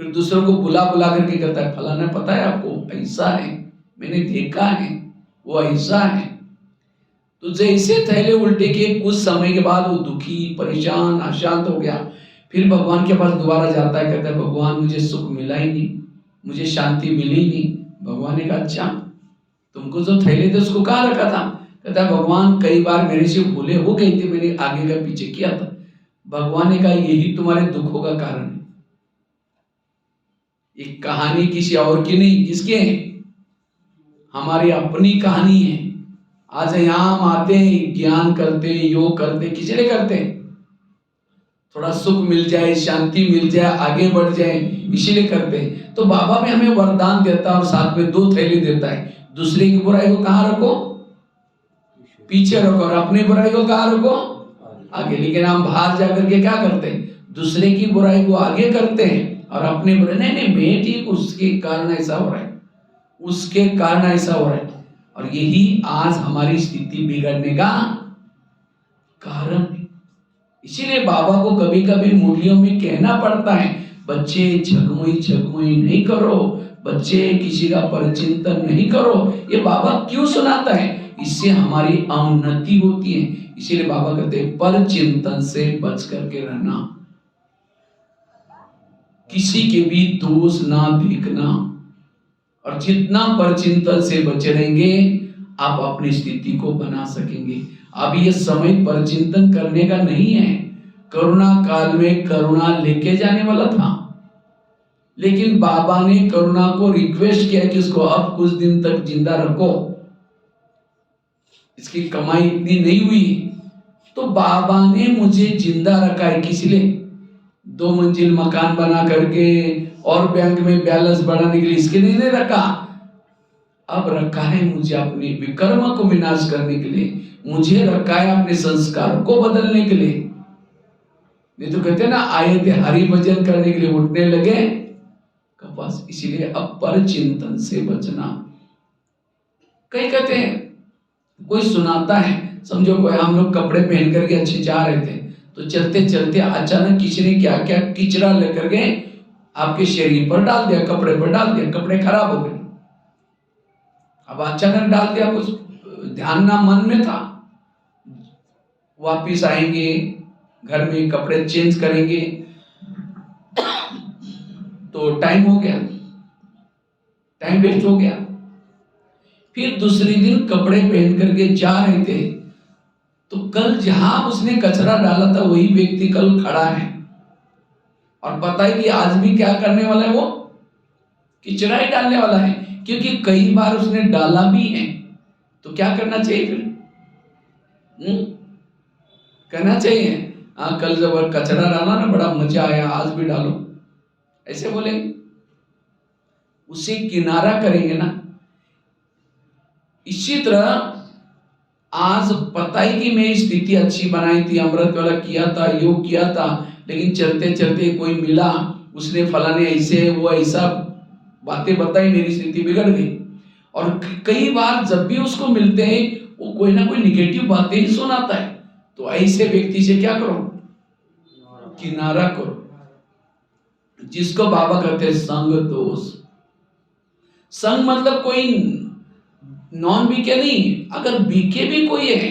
फिर दूसरों को बुला बुला करके कहता है फलाना पता है आपको, ऐसा है, मैंने देखा है, वो ऐसा है। तो जैसे थैले उल्टे किए, कुछ समय के बाद वो दुखी, परेशान, अशांत हो गया। फिर भगवान के पास दोबारा जाता है, कहता है भगवान मुझे सुख मिला ही नहीं, मुझे शांति मिली नहीं। भगवान ने कहा अच्छा तुमको जो थैले थे उसको कहाँ रखा था? कहता है भगवान कई बार मेरे से भूले हो गई थी, मैंने आगे का पीछे किया था। भगवान ने कहा यही तुम्हारे दुखों का कारण है। ये कहानी किसी और की नहीं, किसकी है? हमारी अपनी कहानी है। आज यहाँ हम आते हैं, ज्ञान करते, योग करते, किसी लिए करते हैं? थोड़ा सुख मिल जाए, शांति मिल जाए, आगे बढ़ जाए, इसीलिए करते हैं। तो बाबा भी हमें वरदान देता है और साथ में 2 थैले देता है। दूसरे की बुराई को कहाँ रखो? पीछे रखो, और अपनी बुराई को कहाँ रखो? आगे। लेकिन हम बाहर जाकर के क्या करते हैं? दूसरे की बुराई को आगे करते हैं और अपनी बुराई, नहीं मैं ठीक, उसके कारण ऐसा हो रहा है, उसके कारण ऐसा हो रहा है। और यही आज हमारी स्थिति बिगड़ने का कारण है। इसीलिए बाबा को कभी कभी मुरलियों में कहना पड़ता है बच्चे झगमुई झगमुई नहीं करो, बच्चे किसी का परचिंतन नहीं करो। ये बाबा क्यों सुनाता है? इससे हमारी अवनति होती है। इसीलिए बाबा कहते हैं पर चिंतन से बच करके रहना, किसी के भी दोष ना देखना। और जितना परचिंतन से बचे रहेंगे आप अपनी स्थिति को बना सकेंगे। अब ये समय परचिंतन करने का नहीं है। करुणा काल में करुणा लेके जाने वाला था, लेकिन बाबा ने करुणा को रिक्वेस्ट किया कि इसको अब कुछ दिन तक जिंदा रखो, इसकी कमाई इतनी नहीं हुई। तो बाबा ने मुझे जिंदा रखा है, किस लिए? 2 मंजिल मकान बना करके और बैंक में बैलेंस बढ़ाने के लिए इसके लिए नहीं रखा। अब रखा है मुझे अपने विकर्म को विनाश करने के लिए, मुझे रखा है अपने संस्कार को बदलने के लिए। नहीं तो कहते ना, आए थे हरि भजन करने के लिए, उठने लगे कपास। इसीलिए अब पर चिंतन से बचना। कई कहते हैं, कोई सुनाता है, समझो कोई हम लोग कपड़े पहन करके अच्छे जा रहे थे, तो चलते चलते अचानक किसी ने क्या क्या किचरा लेकर के आपके शरीर पर डाल दिया, कपड़े पर डाल दिया, कपड़े खराब हो गए। अब अचानक डाल दिया, कुछ ध्यान ना मन में था। वापिस आएंगे घर में, कपड़े चेंज करेंगे तो टाइम हो गया, टाइम वेस्ट हो गया। फिर दूसरे दिन कपड़े पहन करके जा रहे थे, तो कल जहां उसने कचरा डाला था वही व्यक्ति कल खड़ा है, और पता है कि आज भी क्या करने वाला है, वो कचरा ही डालने वाला है, क्योंकि कई बार उसने डाला भी है। तो क्या करना चाहिए फिर? कहना चाहिए, हाँ कल जब कचरा डाला ना बड़ा मजा आया, आज भी डालो, ऐसे बोलेंगे? उसे किनारा करेंगे ना। इसी तरह आज पता ही कि मैं स्थिति अच्छी बनाई थी, अमृत वाला किया था, योग किया था, लेकिन चलते चलते कोई मिला, उसने फलाने ऐसे वो ऐसा बातें बताई, मेरी स्थिति बिगड़ गई। और कई बार जब भी उसको मिलते हैं वो कोई ना कोई निगेटिव बातें ही सुनाता है, तो ऐसे व्यक्ति से क्या करो? किनारा करो, जिसको बाबा कहते हैं संग दोष। संग मतलब कोई नॉन बीके नहीं, अगर बीके भी कोई है,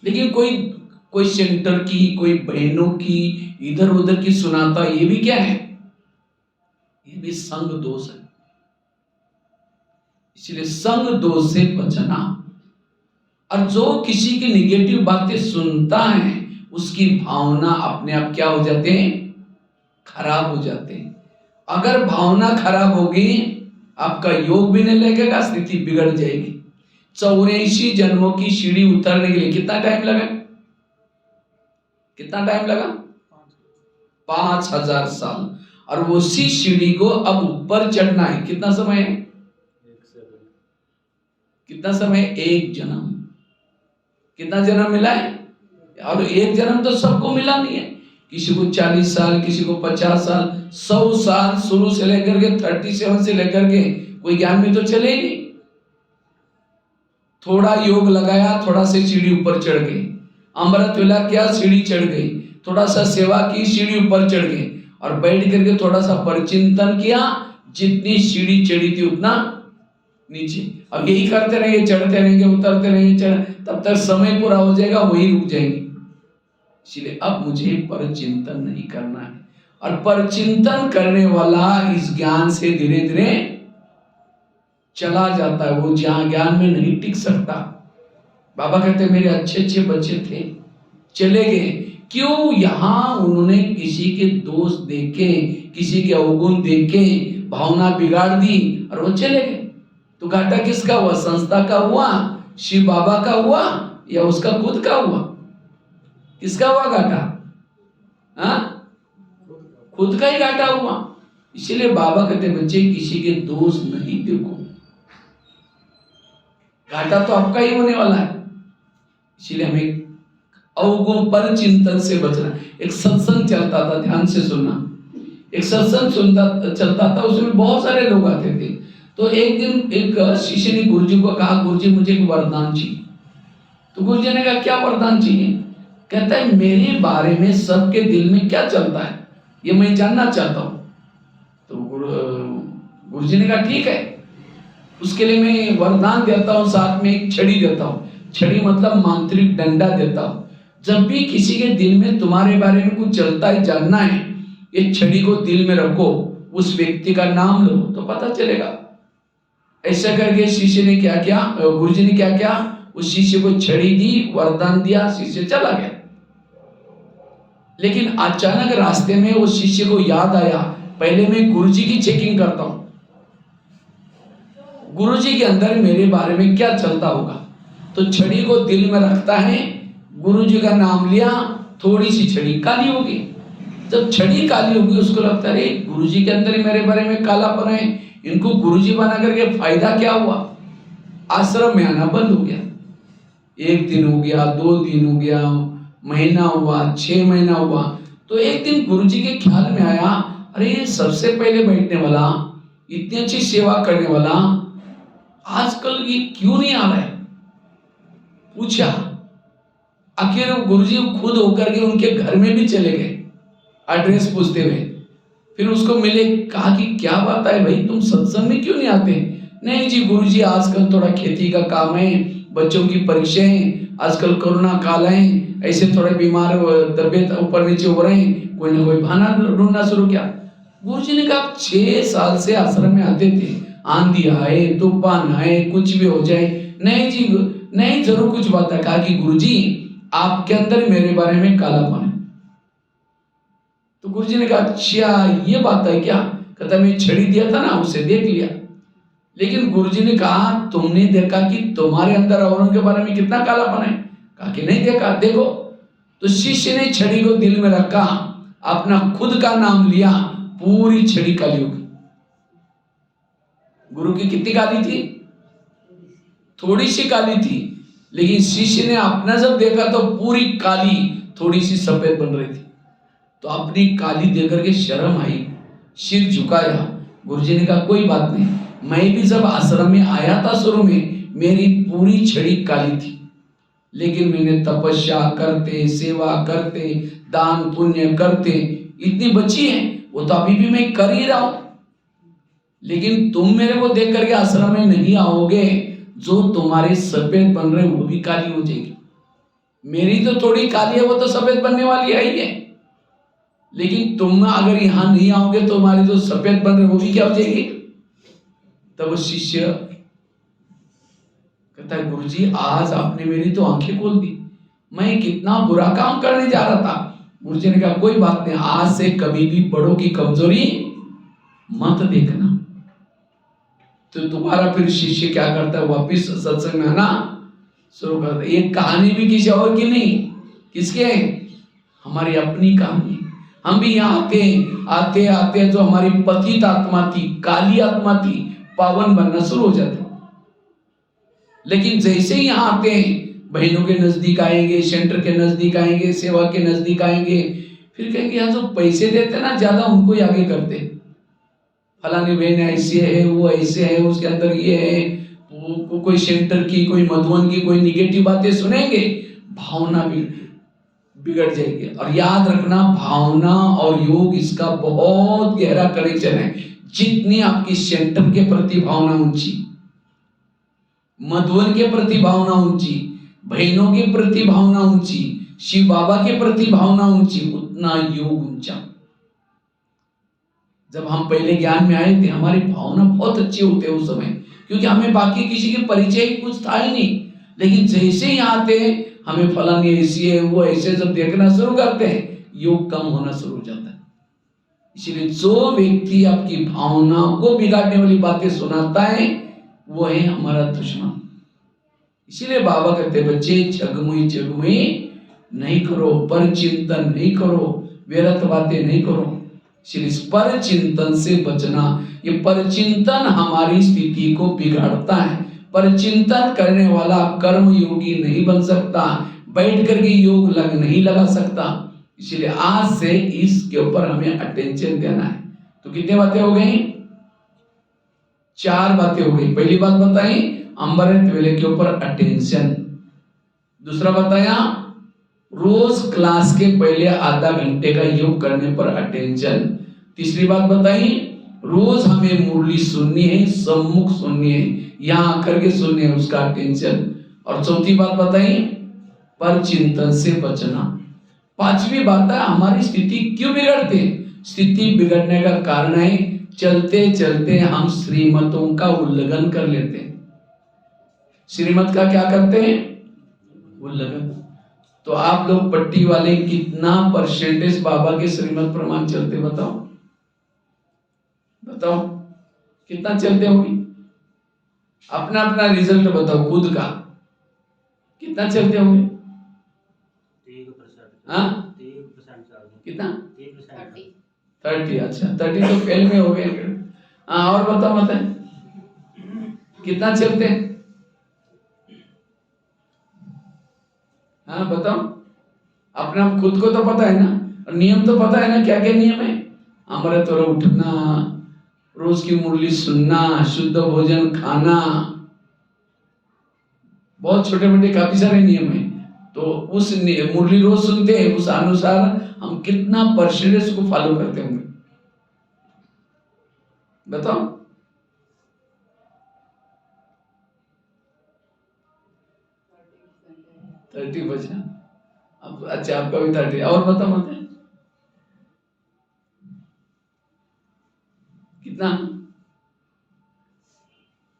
लेकिन कोई सेंटर की, कोई बहनों की इधर उधर की सुनाता, ये भी क्या है? ये भी संग दोष है। इसलिए संग दोष से बचना। और जो किसी की निगेटिव बातें सुनता है उसकी भावना अपने आप क्या हो जाते हैं? खराब हो जाते हैं। अगर भावना खराब होगी आपका योग भी नहीं लगेगा, स्थिति बिगड़ जाएगी। 84 जन्मों की सीढ़ी उतरने के लिए कितना टाइम लगा? कितना टाइम लगा? 5000 साल। और वो उसी सीढ़ी को अब ऊपर चढ़ना है, कितना समय है? कितना समय? 1 जन्म। कितना जन्म मिला है? और 1 जन्म तो सबको मिला नहीं है, किसी को 40 साल, किसी को 50 साल, 100 साल शुरू से लेकर के 37 से लेकर के कोई ज्ञान में तो चले ही नहीं। थोड़ा योग लगाया, थोड़ा से सीढ़ी ऊपर चढ़ गई, अमृत वेला क्या सीढ़ी चढ़ गई, थोड़ा सा सेवा की सीढ़ी ऊपर चढ़ गई, और बैठ करके थोड़ा सा परिचिंतन किया, जितनी सीढ़ी चढ़ी थी उतना नीचे। अब यही करते रहेंगे, चढ़ते रहेंगे, उतरते रहेंगे, तब तक समय पूरा हो जाएगा, वही रुक जाएंगे। इसलिए अब मुझे परचिंतन नहीं करना है, और परचिंतन करने वाला इस ज्ञान से धीरे धीरे चला जाता है, वो जहां ज्ञान में नहीं टिक सकता। बाबा कहते मेरे अच्छे अच्छे बच्चे थे, चले गए, क्यों? यहां उन्होंने किसी के दोष देखे, किसी के अवगुण देखे, भावना बिगाड़ दी और वो चले गए। तो घाटा किसका हुआ? संस्था का हुआ, शिव बाबा का हुआ, या उसका खुद का हुआ? किसका हुआ घाटा? खुद का ही घाटा हुआ। इसीलिए बाबा कहते बच्चे किसी के दोष नहीं देखो, घाटा तो आपका ही होने वाला है। इसीलिए हमें अवगुण पर चिंतन से बचना। एक सत्संग चलता था, ध्यान से सुनना, एक सत्संग चलता था, उसमें बहुत सारे लोग आते थे। तो एक दिन एक शिष्य ने गुरुजी को कहा, गुरुजी मुझे एक वरदान चाहिए। तो गुरुजी ने कहा क्या वरदान चाहिए? कहता है मेरे बारे में सबके दिल में क्या चलता है ये मैं जानना चाहता हूं। तो गुरुजी ने कहा ठीक है, उसके लिए मैं वरदान देता हूं, साथ में एक छड़ी देता हूं। छड़ी मतलब मांत्रिक डंडा देता हूं। जब भी किसी के दिल में तुम्हारे बारे में कुछ चलता है, जानना है, ये छड़ी को दिल में रखो, उस व्यक्ति का नाम लो तो पता चलेगा। ऐसा करके शिष्य ने क्या किया, गुरुजी ने क्या किया, उस शिष्य को छड़ी दी, वरदान दिया, शिष्य चला गया। लेकिन अचानक रास्ते में उस शिष्य को याद आया, पहले मैं गुरुजी की चेकिंग करता हूं, गुरुजी के अंदर मेरे बारे में क्या चलता होगा। तो छड़ी को दिल में रखता है, गुरुजी का नाम लिया, थोड़ी सी छड़ी काली होगी। जब छड़ी काली होगी उसको लगता है गुरुजी के अंदर ही मेरे बारे में कालापन है, इनको गुरुजी बना करके फायदा क्या हुआ। आश्रम में आना बंद हो गया। 1 दिन हो गया, 2 दिन हो गया, महीना हुआ, 6 महीना हुआ। तो एक दिन गुरुजी के ख्याल में आया, अरे सबसे पहले बैठने वाला, इतनी अच्छी सेवा करने वाला, आजकल ये क्यों नहीं आ रहा है। पूछा, आखिर गुरुजी खुद होकर के उनके घर में भी चले गए एड्रेस पूछते हुए। फिर उसको मिले, कहा कि क्या बात है भाई, तुम सत्संग में क्यों नहीं आते। नहीं जी गुरुजी, आजकल थोड़ा खेती का काम है, बच्चों की परीक्षाएं, आजकल कोरोना काल है, ऐसे थोड़े बीमार, तबियत ऊपर नीचे हो रहे हैं, कोई ना कोई बहाना ढूंढना शुरू किया। गुरुजी ने कहा 6 साल से आश्रम में आते थे, आंधी आए, तूफान आए, कुछ भी हो जाए, नहीं जी नहीं, जरूर कुछ बात है। कहा कि गुरुजी आपके अंदर मेरे बारे में कालापन है। तो गुरुजी ने कहा अच्छा ये बात है क्या। कहता मैं छड़ी दिया था ना, उसे देख लिया। लेकिन गुरुजी ने कहा तुमने देखा कि तुम्हारे अंदर औरों के बारे में कितना कालापन है। कहा कि नहीं देखा। देखो, तो शिष्य ने छड़ी को दिल में रखा, अपना खुद का नाम लिया, पूरी छड़ी काली हो गई। गुरु की कितनी काली थी, थोड़ी सी काली थी, लेकिन शिष्य ने अपना जब देखा तो पूरी काली, थोड़ी सी सफेद बन रही थी। तो अपनी काली देकर के शर्म आई, सिर झुकाया। गुरुजी ने कहा कोई बात नहीं, मैं भी जब आश्रम में आया था शुरू में मेरी पूरी छड़ी काली थी, लेकिन मैंने तपस्या करते, सेवा करते, दान पुण्य करते इतनी बची है, वो तो अभी भी मैं कर ही रहा हूं। लेकिन तुम मेरे को देख करके आश्रम में नहीं आओगे, जो तुम्हारे सफेद बन रहे वो भी काली हो जाएगी। मेरी तो थोड़ी काली है, वो तो सफेद बनने वाली है ही है। लेकिन तुम अगर यहां नहीं आओगे तो हमारी जो सफेद बन रहे वो भी क्या हो जाएगी। तब शिष्य कहता है गुरुजी आज आपने मेरी तो आंखें खोल दी, मैं कितना बुरा काम करने जा रहा था। गुरुजी ने कहा कोई बात नहीं, आज से कभी भी बड़ों की कमजोरी मत देखना। तो दोबारा फिर शिष्य क्या करता है, वापिस सत्संग में आना शुरू करता है। ये कहानी भी किसी और की नहीं, किसके, हमारी अपनी कहानी। हम भी यहाँ आते आते जो हमारी पतित आत्मा थी, काली आत्मा थी, पावन बनना शुरू हो जाते। लेकिन जैसे ही यहाँ आते हैं, बहनों के नजदीक आएंगे, सेंटर के नजदीक आएंगे, सेवा के नजदीक आएंगे, फिर कहेंगे यहाँ जो पैसे देते ना ज्यादा, उनको ही आगे करते। फलानी बहन ऐसे है, वो ऐसे है, उसके अंदर ये है, कोई सेंटर की, कोई मधुबन की, कोई निगेटिव बातें सुनेंगे, भावना भी बिगड़ जाएगी। और याद रखना, भावना और योग इसका बहुत गहरा कनेक्शन है। जितनी आपकी सेंटर के प्रति भावना ऊंची, मधुबन के प्रति भावना ऊंची, बहनों के प्रति भावना ऊंची, शिव बाबा के प्रति भावना ऊंची, उतना योग ऊंचा। जब हम पहले ज्ञान में आए थे, हमारी भावना बहुत अच्छी होते उस समय, क्योंकि हमें बाकी किसी के परिचय कुछ था ही नहीं। लेकिन जैसे ही आते हैं, हमें फलानी ऐसी है, वो ऐसे जब देखना शुरू करते हैं, योग कम होना शुरू हो जाता है। इसलिए जो व्यक्ति आपकी भावनाओं को बिगाड़ने वाली बातें सुनाता है, वो है हमारा दुश्मन। इसीलिए बाबा कहते बच्चे जगमुई नहीं करो, पर चिंतन नहीं करो, व्यर्थ बातें नहीं करो। इसलिए पर चिंतन से बचना। ये पर चिंतन हमारी स्थिति को बिगाड़ता है। पर चिंतन करने वाला कर्म योगी नहीं बन सकता, बैठ करके योग नहीं लगा सकता। इसलिए आज से इसके ऊपर हमें अटेंशन देना है। तो कितने बातें हो गई, 4 बातें हो गई। पहली बात बताई अमृत वेले के ऊपर अटेंशन। दूसरा बताया रोज क्लास के पहले आधा घंटे का योग करने पर अटेंशन। तीसरी बात बताई रोज हमें मुरली सुननी है, सम्मुख सुननी है, यहां आकर के सुननी है, उसका अटेंशन। और चौथी बात बताई पर चिंतन से बचना। 5वीं बात है हमारी स्थिति क्यों बिगड़ती है। स्थिति बिगड़ने का कारण है चलते चलते हम श्रीमतों का उल्लंघन कर लेते हैं। श्रीमत का क्या करते हैं? उल्लंघन। तो आप लोग पट्टी वाले कितना परसेंटेज बाबा के श्रीमत प्रमाण चलते, बताओ बताओ कितना चलते होंगे? अपना अपना रिजल्ट बताओ खुद का, कितना चलते होंगे? हाँ कितना? 30। अच्छा 30 तो फेल में हो गए। हाँ और बताओ कितना चलते हैं? हाँ बताओ, अपना खुद को तो पता है ना, और नियम तो पता है ना, क्या क्या नियम है? अमृत और उठना, रोज की मुरली सुनना, शुद्ध भोजन खाना, बहुत छोटे मोटे काफी सारे नियम है। तो उस मुरली रोज सुनते हैं, उस अनुसार हम कितना परसेंटेज को फॉलो करते होंगे बताओ? थर्टी बचा। अब अच्छा आपका भी 30। और बताओ कितना?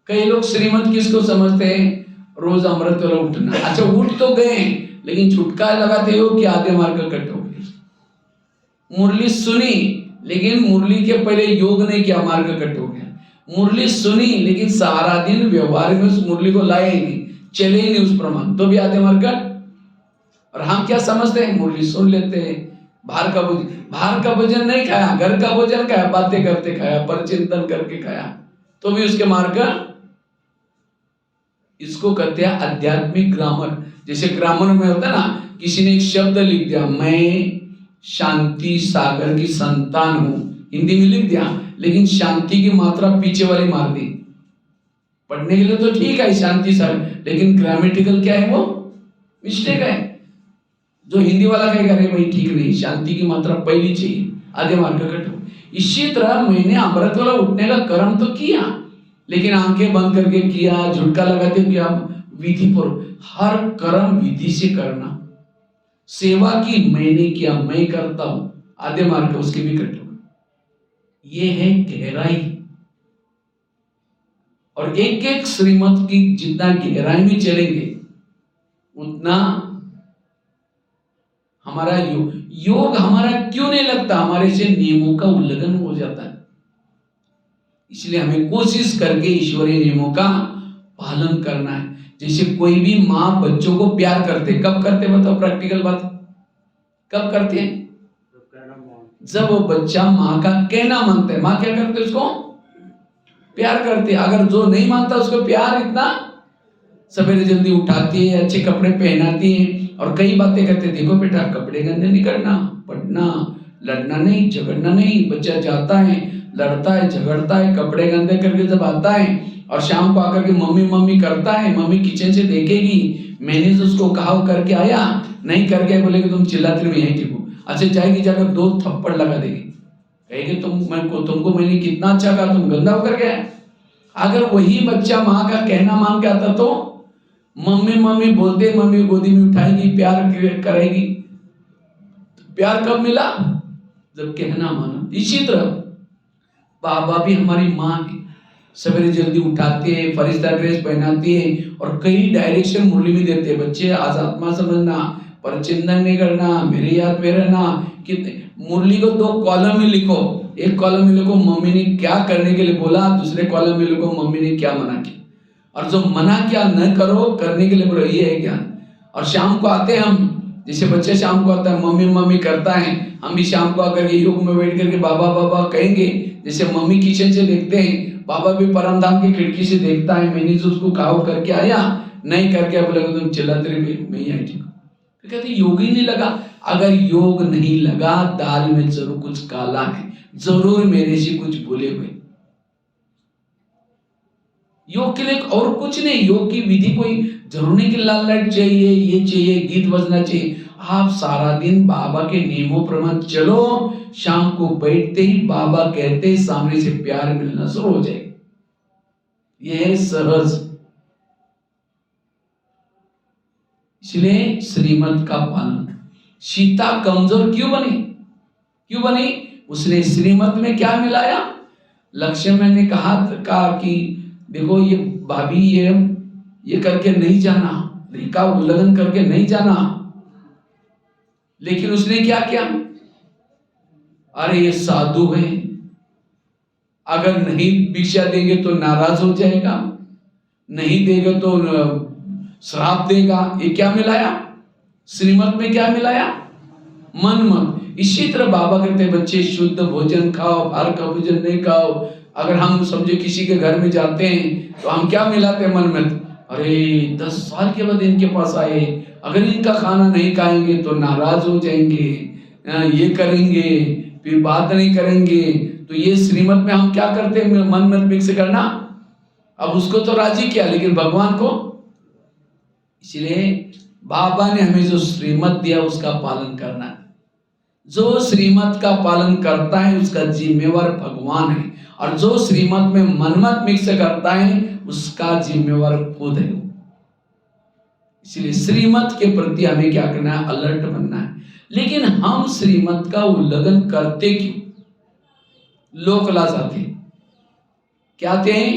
कई लोग श्रीमत किसको समझते हैं? रोज अमृत वाला उठना। अच्छा उठ तो गए, लेकिन छुटकारा लगाते हो कि आधे मार्ग कट हो गए। मुरली सुनी, लेकिन मुरली के पहले योग नहीं किया, मार्ग कट हो गया। मुरली सुनी, लेकिन सारा दिन व्यवहार में उस मुरली को लाए ही नहीं, चले ही नहीं उस प्रमाण, तो भी आधे मार्ग कट। और हम क्या समझते हैं? मुरली सुन लेते हैं, बाहर का भोजन नहीं खाया, घर का भोजन खाया, बातें करते खाया, पर चिंतन करके खाया, तो भी उसके मार्ग। इसको कहते हैं आध्यात्मिक ग्रामर। जैसे ग्रामर में होता है ना, किसी ने एक शब्द लिख दिया, मैं शांति सागर की संतान हूं, हिंदी में लिख दिया, लेकिन शांति की मात्रा पीछे वाली मार दी। पढ़ने के लिए तो ठीक है शांति सागर, लेकिन ग्रामेटिकल क्या है वो मिस्टेक है। जो हिंदी वाला कहेगा अरे भाई ठीक नहीं, शांति की मात्रा पहली चाहिए, आधे मार्ग कटो। इसी तरह मैंने अमृत वाला उठने का कर्म तो किया, लेकिन आंखें बंद करके किया, झुटका लगाते किया, विधि पर। हर कर्म विधि से करना। सेवा की मैंने किया, मैं करता हूं, आधे मार्ग उसके भी कटो। ये है गहराई। और एक एक श्रीमत की जितना गहराई में चलेंगे उतना हमारा योग हमारा क्यों नहीं लगता? हमारे से नियमों का उल्लंघन हो जाता है। इसलिए हमें कोशिश करके ईश्वरीय नियमों का पालन करना है। जैसे कोई भी माँ बच्चों को प्यार करते, कब करते बताओ? प्रैक्टिकल बात, कब करते हैं? जब वो बच्चा माँ का कहना मानता है। माँ क्या करते? उसको प्यार करती है। अगर जो नहीं मानता उसको प्यार इतना, सवेरे जल्दी उठाती है, अच्छे कपड़े पहनाती है, और कई बातें करते, देखो बेटा कपड़े गंदे नहीं करना, पढ़ना, लड़ना नहीं, झगड़ना नहीं। बच्चा जाता है, लड़ता है, झगड़ता है, कपड़े गंदे करके जब आता है और शाम को आकर के मम्मी मम्मी करता है, मम्मी किचन से देखेगी, मैंने तो उसको कहा करके आया, नहीं करके बोलेगी तुम चिल्लाते रहो, यहीं ठीक हो। अच्छा जाएगी, जाकर 2 थप्पड़ लगा देगी, कहेगी तुमको मैंने कितना अच्छा कहा, तुम गंदा होकर गया। अगर वही बच्चा माँ का कहना मान के आता तो मम्मी मम्मी बोलते, मम्मी गोदी में उठाएगी, प्यार करेगी। प्यार कब मिला? जब कहना माना। इसी तरह बाबा भी हमारी माँ है, सवेरे जल्दी उठाते हैं, फरिश्ता ड्रेस पहनाती है, और कई डायरेक्शन मुरली में देते हैं, बच्चे आज आत्मा समझना, पर चिंतन नहीं करना, मेरी याद में रहना। कितने मुरली को 2 कॉलम में लिखो, एक कॉलम में लिखो मम्मी ने क्या करने के लिए बोला, दूसरे कॉलम में लिखो मम्मी ने क्या मना किया, और जो मना किया न करो, करने के लिए बोलो, ये है ज्ञान। और शाम को आते हैं हम, जैसे बच्चे शाम को आता है मम्मी मम्मी करता है, हम भी शाम को आकर के योग में बैठ करके बाबा बाबा कहेंगे। जैसे मम्मी किचन से देखते हैं, बाबा भी परम धाम की खिड़की से देखता है, मैंने जो उसको कहा करके आया, नहीं करके बोले तुम चिल्लाते रहे, मैं ही ठीक हूँ। तो कहते योग ही नहीं लगा। अगर योग नहीं लगा, दाल में जरूर कुछ काला है, जरूर मेरे से कुछ बोले हुए। योग के लिए और कुछ नहीं, योग की विधि कोई जरूर नहीं कि लाल लाइट चाहिए, ये चाहिए, गीत बजना चाहिए। आप सारा दिन बाबा के नियमों प्रमाण चलो, शाम को बैठते ही बाबा कहते सामने से प्यार मिलना शुरू हो जाएगा। यह है सहज। इसलिए श्रीमत का पालन। सीता कमजोर क्यों बनी? क्यों बनी? उसने श्रीमत में क्या मिलाया? लक्ष्मण ने कहा कि देखो ये भाभी ये करके नहीं जाना, रेखा उल्लंघन करके नहीं जाना। लेकिन उसने क्या किया, अरे ये साधु है, अगर नहीं भिक्षा देंगे तो नाराज हो जाएगा, नहीं देगा तो श्राप देगा। ये क्या मिलाया, श्रीमत में क्या मिलाया, मन मत। इसी तरह बाबा कहते हैं बच्चे शुद्ध भोजन खाओ, बाहर का भोजन नहीं खाओ। अगर हम समझे किसी के घर में जाते हैं तो हम क्या मिलाते हैं मन में, अरे 10 साल के बाद इनके पास आए, अगर इनका खाना नहीं खाएंगे तो नाराज हो जाएंगे, ये करेंगे, फिर बात नहीं करेंगे। तो ये श्रीमत में हम क्या करते हैं, मन मत मिक्स करना। अब उसको तो राजी किया, लेकिन भगवान को, इसलिए बाबा ने हमें जो श्रीमत दिया उसका पालन करना है। जो श्रीमत का पालन करता है उसका जिम्मेवार भगवान है, और जो श्रीमत में मनमत मिक्स करता है उसका जिम्मेवार खुद है। इसलिए श्रीमत के प्रति हमें क्या करना है, अलर्ट बनना है। लेकिन हम श्रीमत का उल्लंघन करते क्यों, लोक लाज आते क्या आते हैं,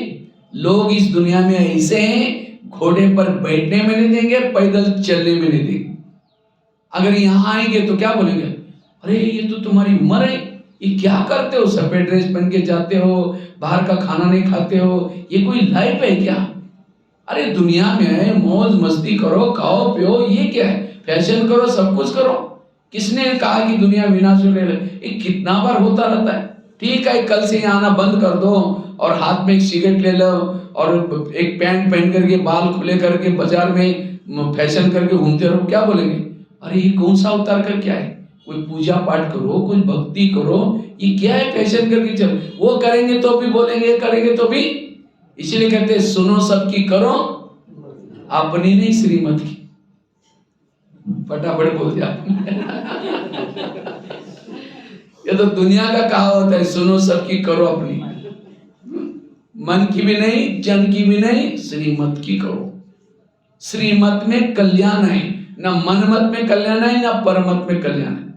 लोग इस दुनिया में ऐसे हैं, घोड़े पर बैठने में नहीं देंगे, पैदल चलने में नहीं देंगे। अगर यहाँ आएंगे तो क्या बोलेंगे, अरे ये तो तुम्हारी उम्र है, ये क्या करते हो, सफेद ड्रेस पहन के जाते हो, बाहर का खाना नहीं खाते हो, ये कोई लाइफ है क्या? अरे दुनिया में है, मौज मस्ती करो, खाओ पियो, ये क्या है, फैशन करो, सब कुछ करो। किसने कहा कि दुनिया विनाश होने लगे? ये कितना बार होता रहता है। ठीक है, कल से यहाँ आना बंद कर दो और हाथ में एक सिगरेट ले लो और एक पैंट पहन करके बाल खुले करके बाजार में फैशन करके घूमते रहो, क्या बोलेंगे, अरे ये कौन सा अवतार कर क्या है, कोई पूजा पाठ करो, कुछ भक्ति करो, ये क्या है फैशन करके चलो। वो करेंगे तो भी बोलेंगे, ये करेंगे तो भी। इसलिए कहते हैं सुनो सबकी करो अपनी नहीं श्रीमत की। फटाफट बोल दिया ये तो दुनिया का कहावत है, सुनो सबकी करो अपनी, मन की भी नहीं, जन की भी नहीं, श्रीमत की करो। श्रीमत में कल्याण है, ना मनमत में कल्याण है, ना परमत में कल्याण है,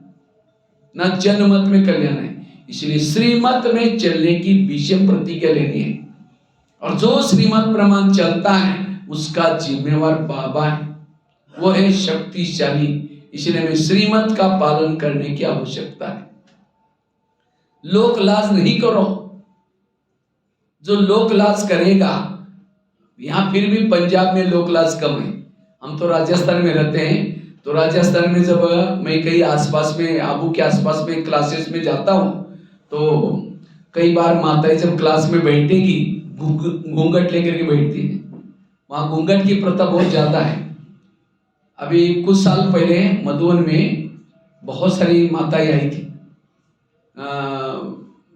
ना जनमत में कल्याण है। इसलिए श्रीमत में चलने की विषम प्रतिज्ञा लेनी है, और जो श्रीमत प्रमाण चलता है उसका जिम्मेवार बाबा है, वो है शक्तिशाली। इसलिए हमें श्रीमत का पालन करने की आवश्यकता है। लोक लाज नहीं करो। जो लोक लाज करेगा, यहां फिर भी पंजाब में लोक लाज कम है, हम तो राजस्थान में रहते हैं। तो राजस्थान में जब मैं कहीं आसपास में, आबू के आसपास में क्लासेस में जाता हूं, तो कई बार माताएं जब क्लास में बैठेगी घूंघट लेकर के बैठती है। वहां घूंघट की प्रथा बहुत ज्यादा है। अभी कुछ साल पहले मधुबन में बहुत सारी माताएं आई थी,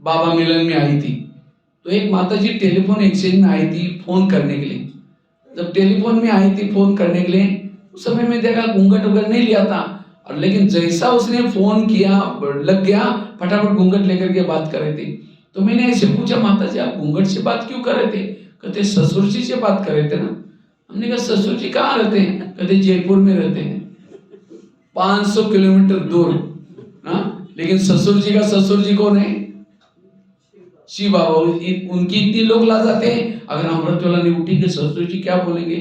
बाबा मिलन में आई थी। तो एक माता जी टेलीफोन एक्सचेंज में आई थी फोन करने के लिए। जब टेलीफोन में आई थी फोन करने के लिए, उस समय में देखा घूंघट वगैरह नहीं लिया था, और लेकिन जैसा उसने फोन किया लग गया, फटाफट घूंघट लेकर के बात कर रहे थे। तो मैंने ऐसे पूछा, माता जी आप घूंघट से बात क्यों कर रहे थे? कहते ससुर जी से बात कर रहे थे ना। हमने कहा ससुर जी कहाँ रहते हैं? कहते जयपुर में रहते हैं, 500 किलोमीटर दूर। लेकिन ससुर जी का ससुर जी कौन है? शिव बाबा। उनकी इतनी लोग ला जाते हैं, अगर अमृत वाला नहीं उठेंगे ससुर जी क्या बोलेंगे,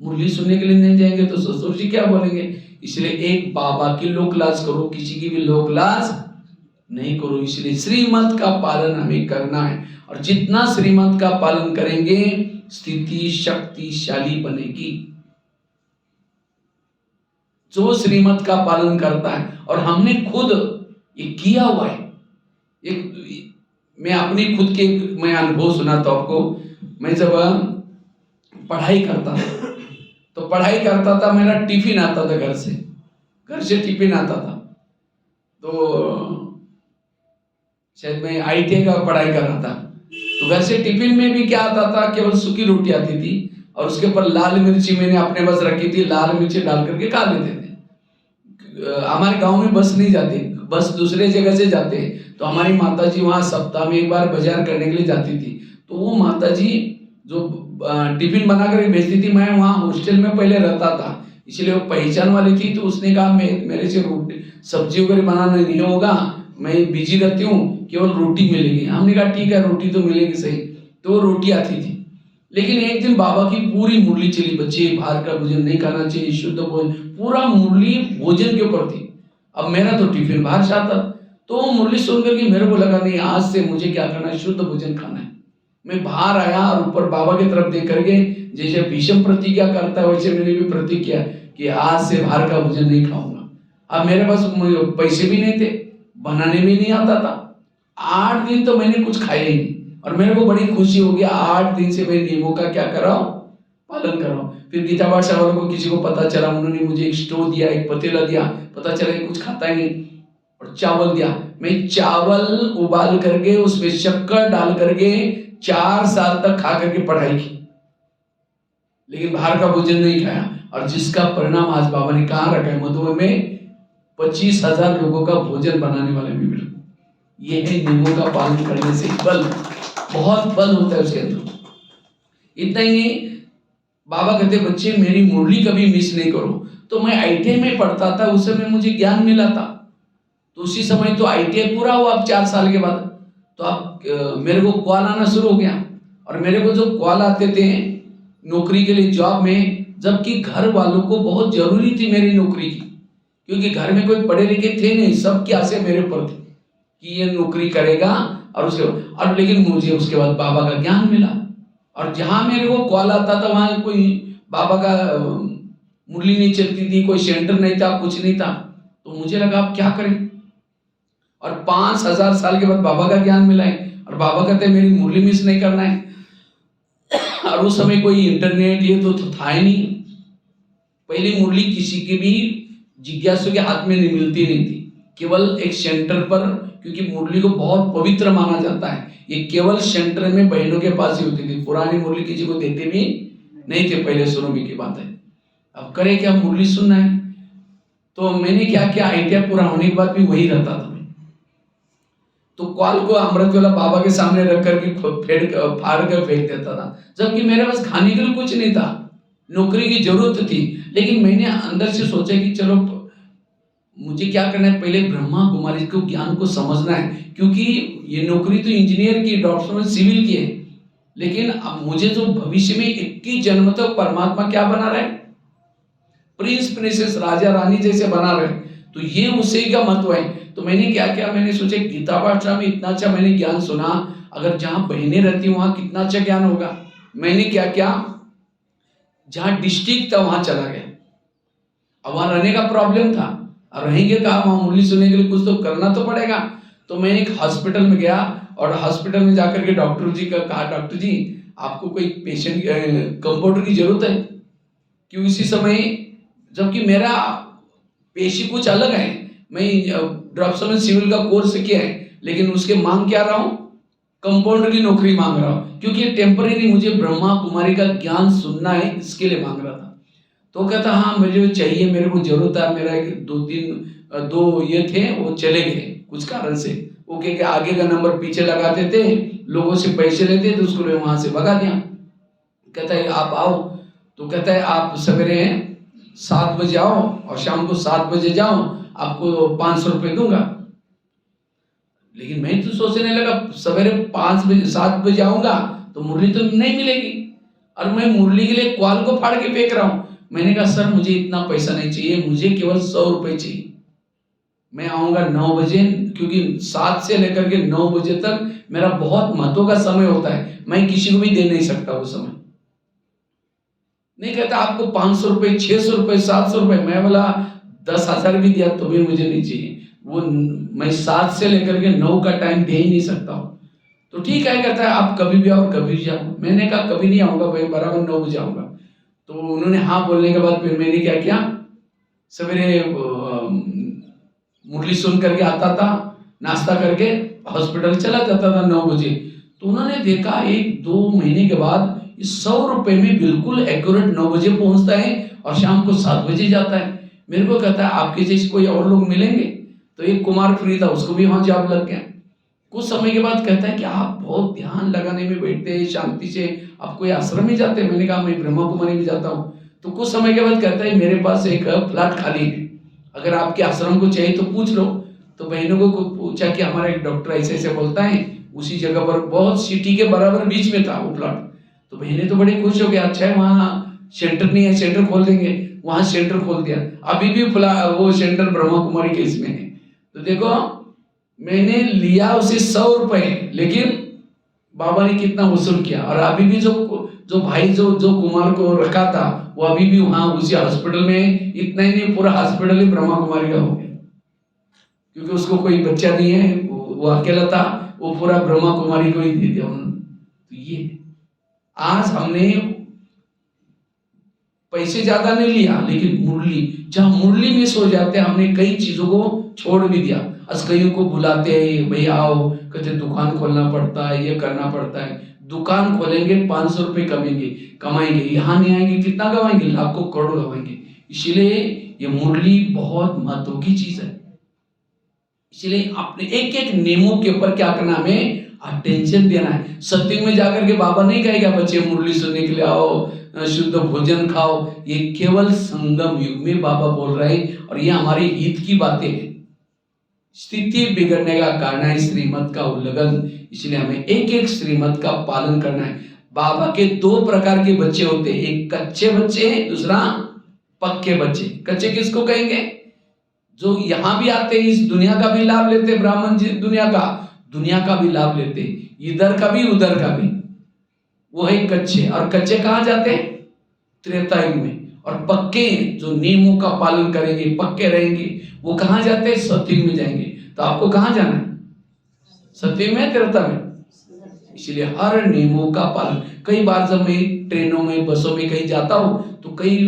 मुरली सुनने के लिए नहीं जाएंगे तो ससुर जी क्या बोलेंगे। इसलिए एक बाबा की लोक लाज करो, किसी की भी लोक लाज नहीं करो। इसलिए श्रीमत का पालन हमें करना है, और जितना श्रीमत का पालन करेंगे स्थिति शक्तिशाली बनेगी। जो श्रीमत का पालन करता है, और हमने खुद ये किया हुआ है। एक मैं अपनी खुद के मैं अनुभव सुनाता हूं आपको। मैं जब पढ़ाई करता था, तो पढ़ाई करता था, मेरा टिफिन आता था घर से टिफिन आता था। तो शायद मैं ITI का पढ़ाई कर रहा था, तो घर से टिफिन में भी क्या आता था, केवल सूखी रोटी आती थी, और उसके ऊपर लाल मिर्ची मैंने अपने बस रखी थी, लाल मिर्ची डाल करके खा लेते थे। हमारे गांव में बस नहीं जाती, बस दूसरे जगह से जाते हैं। तो हमारी माता जी वहाँ सप्ताह में एक बार बाजार करने के लिए जाती थी। तो वो माता जी जो टिफिन बना कर भेजती थी, मैं वहाँ हॉस्टल में पहले रहता था, इसलिए वो पहचान वाली थी। तो उसने कहा मेरे से रोटी सब्जी वगैरह बनाना नहीं होगा, मैं बिजी रहती हूँ, केवल रोटी मिलेगी। हमने कहा ठीक है, रोटी तो मिलेगी सही। तो वो रोटी आती थी। लेकिन एक दिन बाबा की पूरी मुरली चली, बच्चे बाहर का भोजन नहीं खाना चाहिए, शुद्ध भोजन, पूरा मुरली भोजन के ऊपर थी। अब मेरा तो टिफिन बाहर से आता, तो वो मुरली सुन करके मेरे को लगा नहीं, आज से मुझे क्या करना है, शुद्ध भोजन खाना है। मैं बाहर आया और ऊपर बाबा की तरफ देख करके जैसे भीष्म प्रतिज्ञा करता है वैसे मैंने भी प्रतिज्ञा किया कि आज से बाहर का भोजन नहीं खाऊंगा। अब मेरे पास पैसे भी नहीं थे, बनाने भी नहीं आता था। 8 दिन तो मैंने कुछ खाया ही नहीं और मेरे को बड़ी खुशी हो गया। 8 दिन से मैं नियमों का क्या कर रहा हूँ, पालन कर रहा हूँ। फिर गीता पाठशाला वालों को किसी को पता चला, उन्होंने मुझे एक स्टोव दिया, एक पतीला दिया, पता चला कि कुछ खाता ही नहीं, और चावल दिया। मैं चावल उबाल करके उसमें शक्कर डाल करके 4 साल तक खा करके पढ़ाई की, लेकिन बाहर का भोजन नहीं खाया। और जिसका परिणाम आज बाबा ने कहाँ रखा है, मधुबन में 25,000 लोगों का भोजन बनाने वाले भी मिले। ये है नियमों का पालन करने से बल, बहुत बल होता है उसके अंदर। इतना ही नहीं, बाबा कहते बच्चे मेरी मुरली कभी मिस नहीं करो। तो मैं ITI में पढ़ता था, उस समय मुझे ज्ञान मिला था। तो उसी समय तो ITI पूरा हुआ, अब 4 साल के बाद तो अब मेरे को कॉल आना शुरू हो गया। और मेरे को जो कॉल आते थे नौकरी के लिए, जॉब में, जबकि घर वालों को बहुत जरूरी थी मेरी नौकरी की, क्योंकि घर में कोई पढ़े लिखे थे नहीं, सबकी आशा मेरे पर थी कि ये नौकरी करेगा। और लेकिन मुझे उसके बाद बाबा का ज्ञान मिला, और जहां मेरे को कॉल आता था वहां कोई बाबा का मुरली नहीं चलती थी, कोई सेंटर नहीं था, कुछ नहीं था। तो मुझे लगा अब क्या करें। और 5,000 साल के बाद बाबा का ज्ञान मिला है, और बाबा कहते हैं मेरी मुरली मिस नहीं करना है। और उस समय कोई इंटरनेट ये तो था ही नहीं। पहली मुरली किसी के भी जिज्ञासु के हाथ में नहीं मिलती नहीं थी, केवल एक सेंटर पर, क्योंकि मुरली को बहुत पवित्र माना जाता है, ये केवल सेंटर में बहनों के पास ही होती थी। पुरानी मुरली किसी को देते भी नहीं थे, पहले शुरू में की बात है। अब करे क्या, मुरली सुनना है। तो मैंने क्या किया, ITI पूरा होने के बाद भी वही रहता था। तो कॉल को अमृत वाला बाबा के सामने रख करके फाड़ कर फेंक देता था, जबकि मेरे पास खाने के लिए कुछ नहीं था, नौकरी की जरूरत थी। लेकिन मैंने अंदर से सोचा कि चलो मुझे क्या करना है, पहले ब्रह्मा कुमारी को ज्ञान को समझना है, क्योंकि ये नौकरी तो इंजीनियर की, डॉक्टर में सिविल की है। लेकिन अब मुझे जो भविष्य में 21 जन्म तक परमात्मा क्या बना रहा है, प्रिंस प्रिंसेस, राजा रानी जैसे बना रहे, तो ये उसी का महत्व है। तो मैंने क्या किया, मैंने सोचा गीता पाठशाला में इतना अच्छा मैंने ज्ञान सुना, अगर जहां बहनें रहती वहां कितना अच्छा ज्ञान होगा। मैंने क्या किया, जहां डिस्ट्रिक्ट था वहां चला गया। अब वहां रहने का प्रॉब्लम था, और रहेंगे कहा, वहां मुरली सुनने के लिए कुछ तो करना तो पड़ेगा। तो मैंने एक हॉस्पिटल में गया, और हॉस्पिटल में जाकर के डॉक्टर जी का कहा, डॉक्टर जी आपको कोई पेशेंट कंपाउंडर की जरूरत है? कि उसी समय, जबकि मेरा पेशी कुछ अलग है, मैं ड्रॉप्समैन सिविल का कोर्स किया है, लेकिन उसके मांग क्या रहा हूं, कंपाउंडर की नौकरी मांग रहा हूं, क्योंकि टेम्परेरी मुझे ब्रह्मा कुमारी का ज्ञान सुनना है, इसके लिए मांग रहा था। तो कहता हाँ मुझे चाहिए, मेरे को जरूरत है। मेरा एक 2 ये थे, वो चले गए कुछ कारण से। वो के आगे का नंबर पीछे लगाते थे, लोगों से पैसे लेते थे, उसको वहां से भगा दिया। कहता है आप आओ, तो कहता है आप सवेरे 7 बजे आओ और शाम को 7 बजे जाओ, आपको 500 रुपये दूंगा। लेकिन मैं तो सोचने लगा सवेरे 5 बजे 7 बजे आऊंगा तो मुरली तो नहीं मिलेगी, और मैं मुरली के लिए कॉल को फाड़ के फेंक रहा हूं। मैंने कहा सर मुझे इतना पैसा नहीं चाहिए, मुझे केवल 100 रुपये चाहिए। मैं आऊंगा 9 बजे, क्योंकि 7 से लेकर के 9 बजे तक मेरा बहुत महत्व का समय होता है, मैं किसी को भी दे नहीं सकता वो समय। नहीं कहता आपको 500 रुपये, 600 रुपये, 700 रुपये। मैं बोला 10,000 भी दिया तो भी मुझे नहीं चाहिए, वो मैं 7 से लेकर के 9 का टाइम दे ही नहीं सकता हूँ। तो ठीक है, कहता है आप कभी भी आओ कभी भी जाओ। मैंने कहा कभी नहीं आऊंगा भाई, बराबर 9 बजे आऊंगा। तो उन्होंने हाँ बोलने के बाद फिर मैंने क्या किया, सवेरे मुरली सुन करके आता था, नाश्ता करके हॉस्पिटल चला जाता था 9 बजे। तो उन्होंने देखा 1-2 महीने के बाद 100 रुपये में बिल्कुल एक्यूरेट 9 बजे पहुंचता है और शाम को 7 बजे जाता है। मेरे को कहता है आपके जैसे कोई और लोग मिलेंगे? तो एक कुमार फ्री था, उसको भी वहां जॉब लग गया। कुछ समय के बाद कहता है कि आप बहुत ध्यान लगाने में बैठते हैं शांति से, आप कोई आश्रम में जाते हैं? मैंने कहा मैं ब्रह्मा कुमारी में जाता हूँ। तो कुछ समय के बाद कहता है मेरे पास एक फ्लैट खाली है, अगर आपके आश्रम को चाहिए तो पूछ लो। तो बहनों को पूछा कि हमारा एक डॉक्टर ऐसे ऐसे बोलता है, उसी जगह पर बहुत सिटी के बराबर बीच में था वो प्लॉट। तो बहनें तो बड़े खुश हो गया, अच्छा है वहाँ सेंटर नहीं है, सेंटर खोल देंगे। वहां सेंटर खोल दिया। अभी भी वो सेंटर ब्रह्मा कुमारी के इसमें है। तो देखो मैंने लिया उसे 100 रुपए, लेकिन बाबा ने कितना वसूल किया। और अभी भी जो भाई जो कुमार को रखा था वो अभी भी वहां उसी हॉस्पिटल में, इतना ही नहीं पूरा हॉस्पिटल ही ब्रह्मा कुमारी का हो गया, क्योंकि उसको कोई बच्चा नहीं है, वो अकेला था, वो पूरा ब्रह्मा कुमारी को ही दे दिया उन्होंने। तो ये आज हमने पैसे ज्यादा नहीं लिया, लेकिन मुरली, जहां मुरली मिस हो जाते हैं हमने कई चीजों को छोड़ भी दिया। कईयों को बुलाते हैं, भाई आओ, कहते दुकान खोलना पड़ता है, ये करना पड़ता है। दुकान खोलेंगे 500 रुपए कमाएंगे, यहाँ नहीं आएंगे कितना कमाएंगे, लाखों करोड़ कमाएंगे। इसीलिए ये मुरली बहुत महत्व की चीज है। इसलिए अपने एक एक नियमों के ऊपर क्या करना, हमें अटेंशन देना है। सत्संग में जाकर के बाबा नहीं कहेगा बच्चे मुरली सुनने के लिए आओ, शुद्ध भोजन खाओ। ये केवल संगम युग में बाबा बोल रहे हैं, और ये हमारे हित की बातें हैं। स्थिति बिगड़ने का कारण है श्रीमत का उल्लंघन। इसलिए हमें एक एक श्रीमत का पालन करना है। बाबा के 2 प्रकार के बच्चे होते हैं, एक कच्चे बच्चे, दूसरा पक्के बच्चे। कच्चे किसको कहेंगे? जो यहाँ भी आते हैं, इस दुनिया का भी लाभ लेते, ब्राह्मण जी दुनिया का भी लाभ लेते, इधर का भी उधर का भी, वो है कच्चे। और कच्चे कहाँ जाते हैं? त्रेता युग में। और पक्के जो नियमों का पालन करेंगे, पक्के रहेंगे, वो कहाँ जाते हैं? सतयुग में जाएंगे। तो आपको कहाँ जाना है? सतयुग में, त्रेता में? इसलिए हर नियमों का पालन। कई बार जब मैं ट्रेनों में, बसों में कहीं जाता हूँ तो कई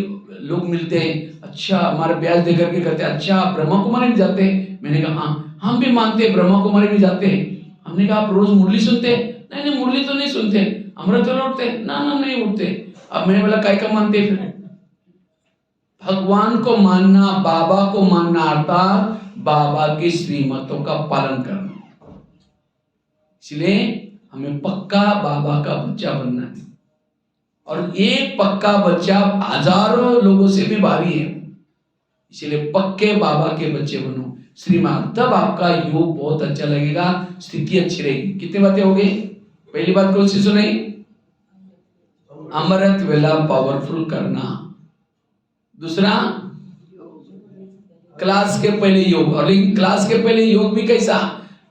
लोग मिलते हैं, अच्छा हमारे ब्याज देकर के कहते हैं, अच्छा आप ब्रह्मा कुमारी में जाते हैं? मैंने कहा हाँ, हम भी मानते हैं ब्रह्मा कुमारी में जाते हैं। हमने कहा आप रोज मुरली सुनते हैं? नहीं, मुरली तो नहीं सुनते, अमृत उठते? ना नहीं उठते। अब मैंने बोला काय का मानते हैं फिर? भगवान को मानना, बाबा को मानना, अर्थात बाबा की श्रीमतों का पालन करना। इसलिए हमें पक्का बाबा का बच्चा बनना है। और एक पक्का बच्चा हजारों लोगों से भी भारी है। इसलिए पक्के बाबा के बच्चे बनो श्रीमान, तब आपका योग बहुत अच्छा लगेगा, स्थिति अच्छी रहेगी। कितनी बातें हो गई? पहली बात कौन सी सुनाई? अमृत वेला पावरफुल करना। दूसरा, क्लास के पहले योग। और लेकिन क्लास के पहले योग भी कैसा?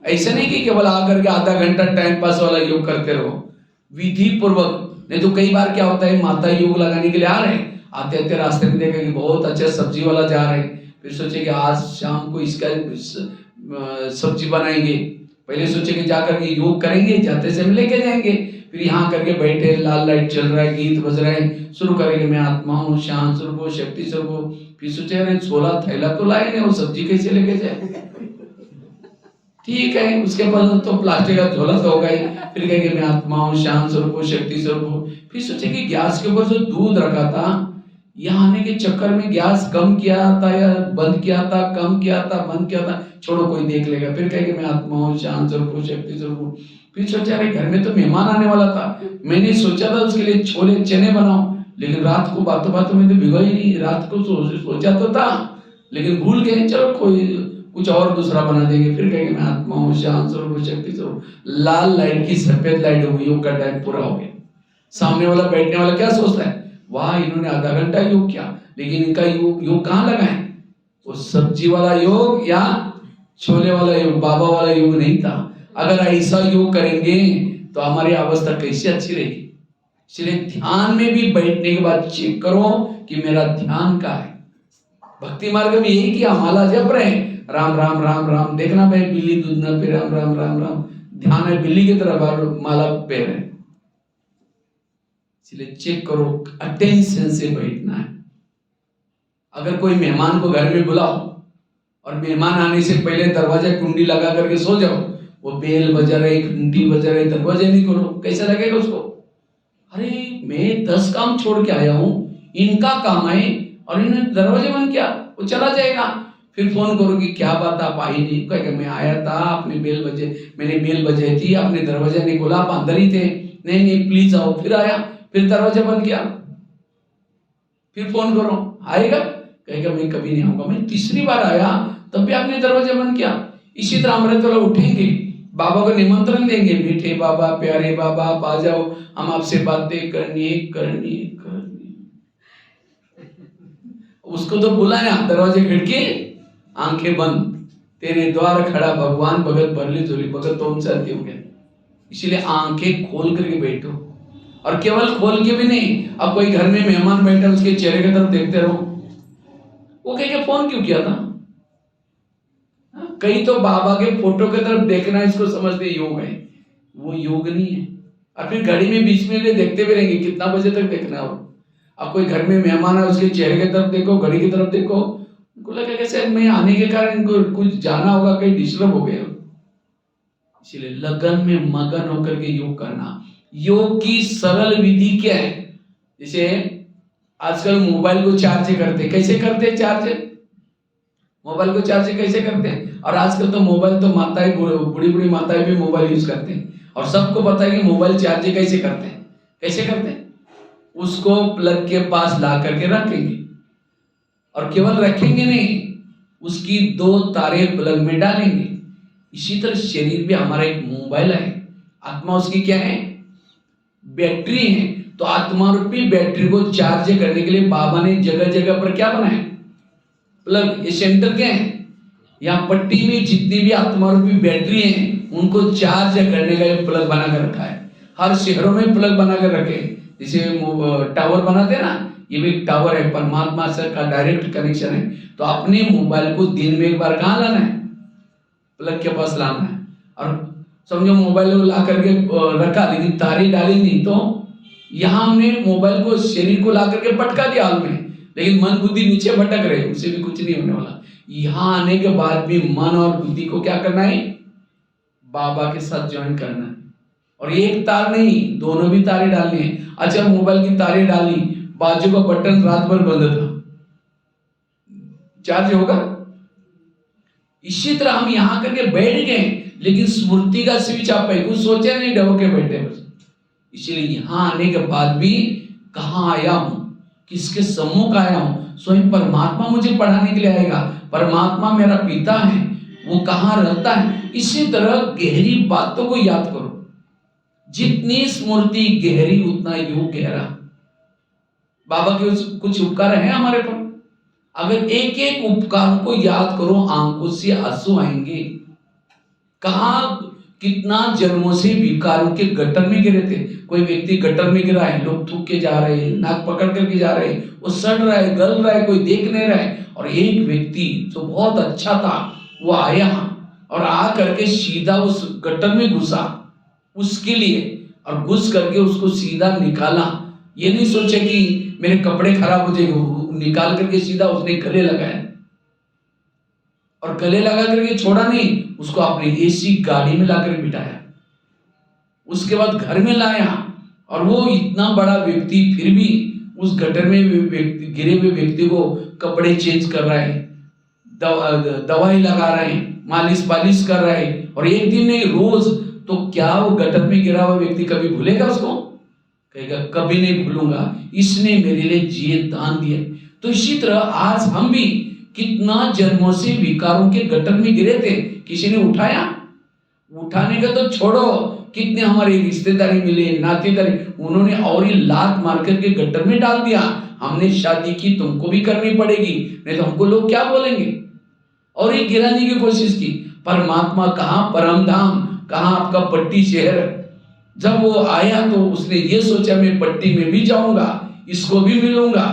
ऐसा नहीं कि केवल आकर के आधा घंटा टाइम पास वाला योग करते रहो, विधि पूर्वक। नहीं तो कई बार क्या होता है, माता योग लगाने के लिए आ रहे हैं, आते आते रास्ते में देखेंगे बहुत अच्छा सब्जी वाला जा रहे हैं, फिर सोचे कि आज शाम को इसका सब्जी बनाएंगे। पहले सोचे कि जाकर के योग करेंगे, जाते समय लेके जाएंगे, फिर यहाँ करके बैठे, लाल लाइट चल रहा है, गीत बज रहे हैं, शुरू करेंगे मैं आत्मा हूँ, शांत स्वरूप हूँ, शक्ति स्वरूप हूँ। फिर सोचे अरे छोला थैला तो लाए नहीं, वो सब्जी कैसे लेके जाए? ठीक है, उसके बाद तो प्लास्टिक का झोला तो होगा ही। फिर कहेंगे मैं आत्मा हूँ, शांत स्वरूप हूँ, शक्ति स्वरूप हूँ। फिर सोचे कि गैस के ऊपर जो दूध रखा था, यहाँ आने के चक्कर में गैस कम किया था या बंद किया था, कम किया था, बंद किया था, छोड़ो कोई देख लेगा। फिर कहेंगे मैं आत्मा हूँ, शांत स्वरूप हूँ, शक्ति स्वरूप हूँ। फिर सोचा अरे घर में तो मेहमान आने वाला था, मैंने सोचा था उसके लिए छोले चने बनाओ, लेकिन रात को बातों बातों में तो भिगो ही नहीं। रात को सोचा तो था लेकिन भूल गए, चलो कोई कुछ और दूसरा बना देंगे। फिर कहेंगे मैं आत्मा हूँ, शांत स्वरूप हूँ, शक्ति स्वरूप। लाल लाइट की सफेद लाइट हो गई, योग का टाइम पूरा हो गया। सामने वाला बैठने वाला क्या सोचता है, वाह इन्होंने आधा घंटा योग किया, लेकिन इनका योग कहाँ लगा है? वो सब्जी वाला योग या छोले वाला योग, बाबा वाला योग नहीं था। अगर ऐसा योग करेंगे तो हमारी अवस्था कैसे अच्छी रहेगी। इसलिए ध्यान में भी बैठने के बाद चेक करो कि मेरा ध्यान का है। भक्ति मार्ग में यही कि माला जप रहे हैं, राम राम राम राम, देखना भाई बिल्ली दूध ना पी, राम राम राम राम, ध्यान है बिल्ली की तरह माला पे रहे। इसलिए चेक करो, अटेंशन से बैठना है। अगर कोई मेहमान को घर में बुलाओ और मेहमान आने से पहले दरवाजा कुंडी लगा करके सो जाओ, वो बेल बजा रहे, घंटी बजा रहे, दरवाजा नहीं खोलो, कैसा लगेगा उसको? अरे मैं 10 काम छोड़ के आया हूँ, इनका काम है और इन्होंने दरवाजे बंद किया, वो चला जाएगा। फिर फोन करोगी क्या बात आप आई नहीं? कहेगा मैं आया था, आपने मैंने बेल बजाई थी, आपने दरवाजा नहीं खोला, आप अंदर ही थे। नहीं प्लीज आओ। फिर आया, फिर दरवाजा बंद किया, फिर फोन करो, आएगा? कहेगा मैं कभी नहीं आऊंगा। मैं तीसरी बार आया तब भी आपने दरवाजा बंद किया। इसी तरह अमृत वाला उठेंगे, बाबा को निमंत्रण देंगे, मीठे बाबा, प्यारे बाबा, आप आ जाओ, हम आपसे बातें करनी करनी करनी। उसको तो बुलाया, दरवाजे खिड़की आंखें बंद, तेरे द्वार खड़ा भगवान, भगत भरली झोली भगत तुम चाहते हो गए। इसलिए आंखें खोल करके बैठो, और केवल खोल के भी नहीं, अब कोई घर में मेहमान बैठा उसके चेहरे की तरफ देखते रहो, वो कहेगा फोन क्यों किया था। कई तो बाबा के फोटो की तरफ देखना इसको समझते योग है, वो योग नहीं है। और फिर घड़ी में बीच में देखते भी रहेंगे कितना बजे तक देखना हो। अब कोई घर में मेहमान है उसके चेहरे की तरफ देखो, घड़ी की तरफ देखो, उनको लगेगा शायद मैं आने के कारण इनको कुछ जाना होगा, कहीं डिस्टर्ब हो गया। इसलिए लगन में मगन होकर के योग करना। योग की सरल विधि क्या है? जैसे आजकल मोबाइल को चार्ज करते, कैसे करते हैं चार्ज? मोबाइल को चार्ज कैसे करते हैं? और आजकल तो मोबाइल तो माताएं, बूढ़ी बूढ़ी माताएं भी मोबाइल यूज करते हैं, और सबको पता है कि मोबाइल चार्ज कैसे करते हैं। कैसे करते हैं? उसको प्लग के पास ला करके रखेंगे, और केवल रखेंगे नहीं, उसकी 2 तारे प्लग में डालेंगे। इसी तरह शरीर भी हमारा एक मोबाइल है, आत्मा उसकी क्या है? बैटरी है। तो आत्मा रूपी बैटरी को चार्ज करने के लिए बाबा ने जगह जगह पर क्या बनाया? प्लग। ये सेंटर क्या है? यहाँ पट्टी में जितनी भी आत्मा रूपी बैटरी हैं उनको चार्ज करने का प्लग बना कर रखा है। हर शहरों में प्लग बना कर रखे, जैसे टावर बनाते हैं ना, ये भी टावर है, परमात्मा से का डायरेक्ट कनेक्शन है। तो अपने मोबाइल को दिन में एक बार कहाँ लाना है? प्लग के पास लाना है। और समझो मोबाइल को ला करके रखा, लेकिन तारे डाली नहीं, तो यहाँ हमने मोबाइल को, शरीर को ला करके पटका दिया हाल में, लेकिन मन बुद्धि नीचे भटक रहे, उससे भी कुछ नहीं होने वाला। यहां आने के बाद भी मन और बुद्धि को क्या करना है? बाबा के साथ ज्वाइन करना है। और एक तार नहीं, दोनों भी तारे डालनी है। अच्छा, मोबाइल की तारे डाली, बाजू का बटन रात भर बंद था, चार्ज होगा? इसी तरह हम यहां करके बैठ गए, लेकिन स्मृति का स्विच आप है, कुछ सोचे नहीं, डबो के बैठे बस। इसलिए यहां आने के बाद भी कहां आया हूं, किसके सम्मुख आया हूं? स्वयं परमात्मा मुझे पढ़ाने के लिए आएगा। परमात्मा मेरा पिता है, वो कहां रहता है। इसी तरह गहरी बातों को याद करो, जितनी स्मृति गहरी उतना योग गहरा। बाबा के कुछ उपकार है हमारे पर, अगर एक एक उपकार को याद करो आंखों से आंसू आएंगे। कहा कितना जन्मों से विकारों के गटर में गिरे थे। कोई व्यक्ति गटर में गिरा है, लोग थूक के जा रहे हैं, नाक पकड़ करके जा रहे हैं, वो सड़ रहा है, गल रहा है, कोई देख नहीं रहा है। और एक व्यक्ति जो बहुत अच्छा था वो आया और आ करके सीधा उस गटर में घुसा उसके लिए, और घुस करके उसको सीधा निकाला। ये नहीं सोचे कि मेरे कपड़े खराब हो जाएंगे, निकाल करके सीधा उसने गले लगाया, और गले लगा करके छोड़ा नहीं, उसको अपनी एसी गाड़ी में लाकर बिठाया। उसके बाद घर में लाया, और वो इतना बड़ा व्यक्ति फिर भी उस गटर में गिरे हुए व्यक्ति को कपड़े चेंज कर रहा है, दवाई लगा रहे हैं, मालिश पालिश कर रहा है, और एक दिन नहीं रोज। तो क्या वो गटर में गिरा हुआ व्यक्ति कभी भूलेगा उसको? कहेगा कभी नहीं भूलूंगा, इसने मेरे लिए जिए दान दिए। तो इसी तरह आज हम भी कितना जन्मों से विकारों के गटर में गिरे थे, किसी ने उठाया? उठाने का तो छोड़ो, कितने हमारे रिश्तेदारी मिले, नातेदारी, उन्होंने और ही लात मार करके गटर में डाल दिया। हमने शादी की, तुमको भी करनी पड़ेगी, नहीं तो हमको लोग क्या बोलेंगे, और ये गिराने की कोशिश की। परमात्मा कहाँ? परम धाम कहाँ? आपका पट्टी शहर। जब वो आया तो उसने ये सोचा मैं पट्टी में भी जाऊंगा, इसको भी मिलूंगा।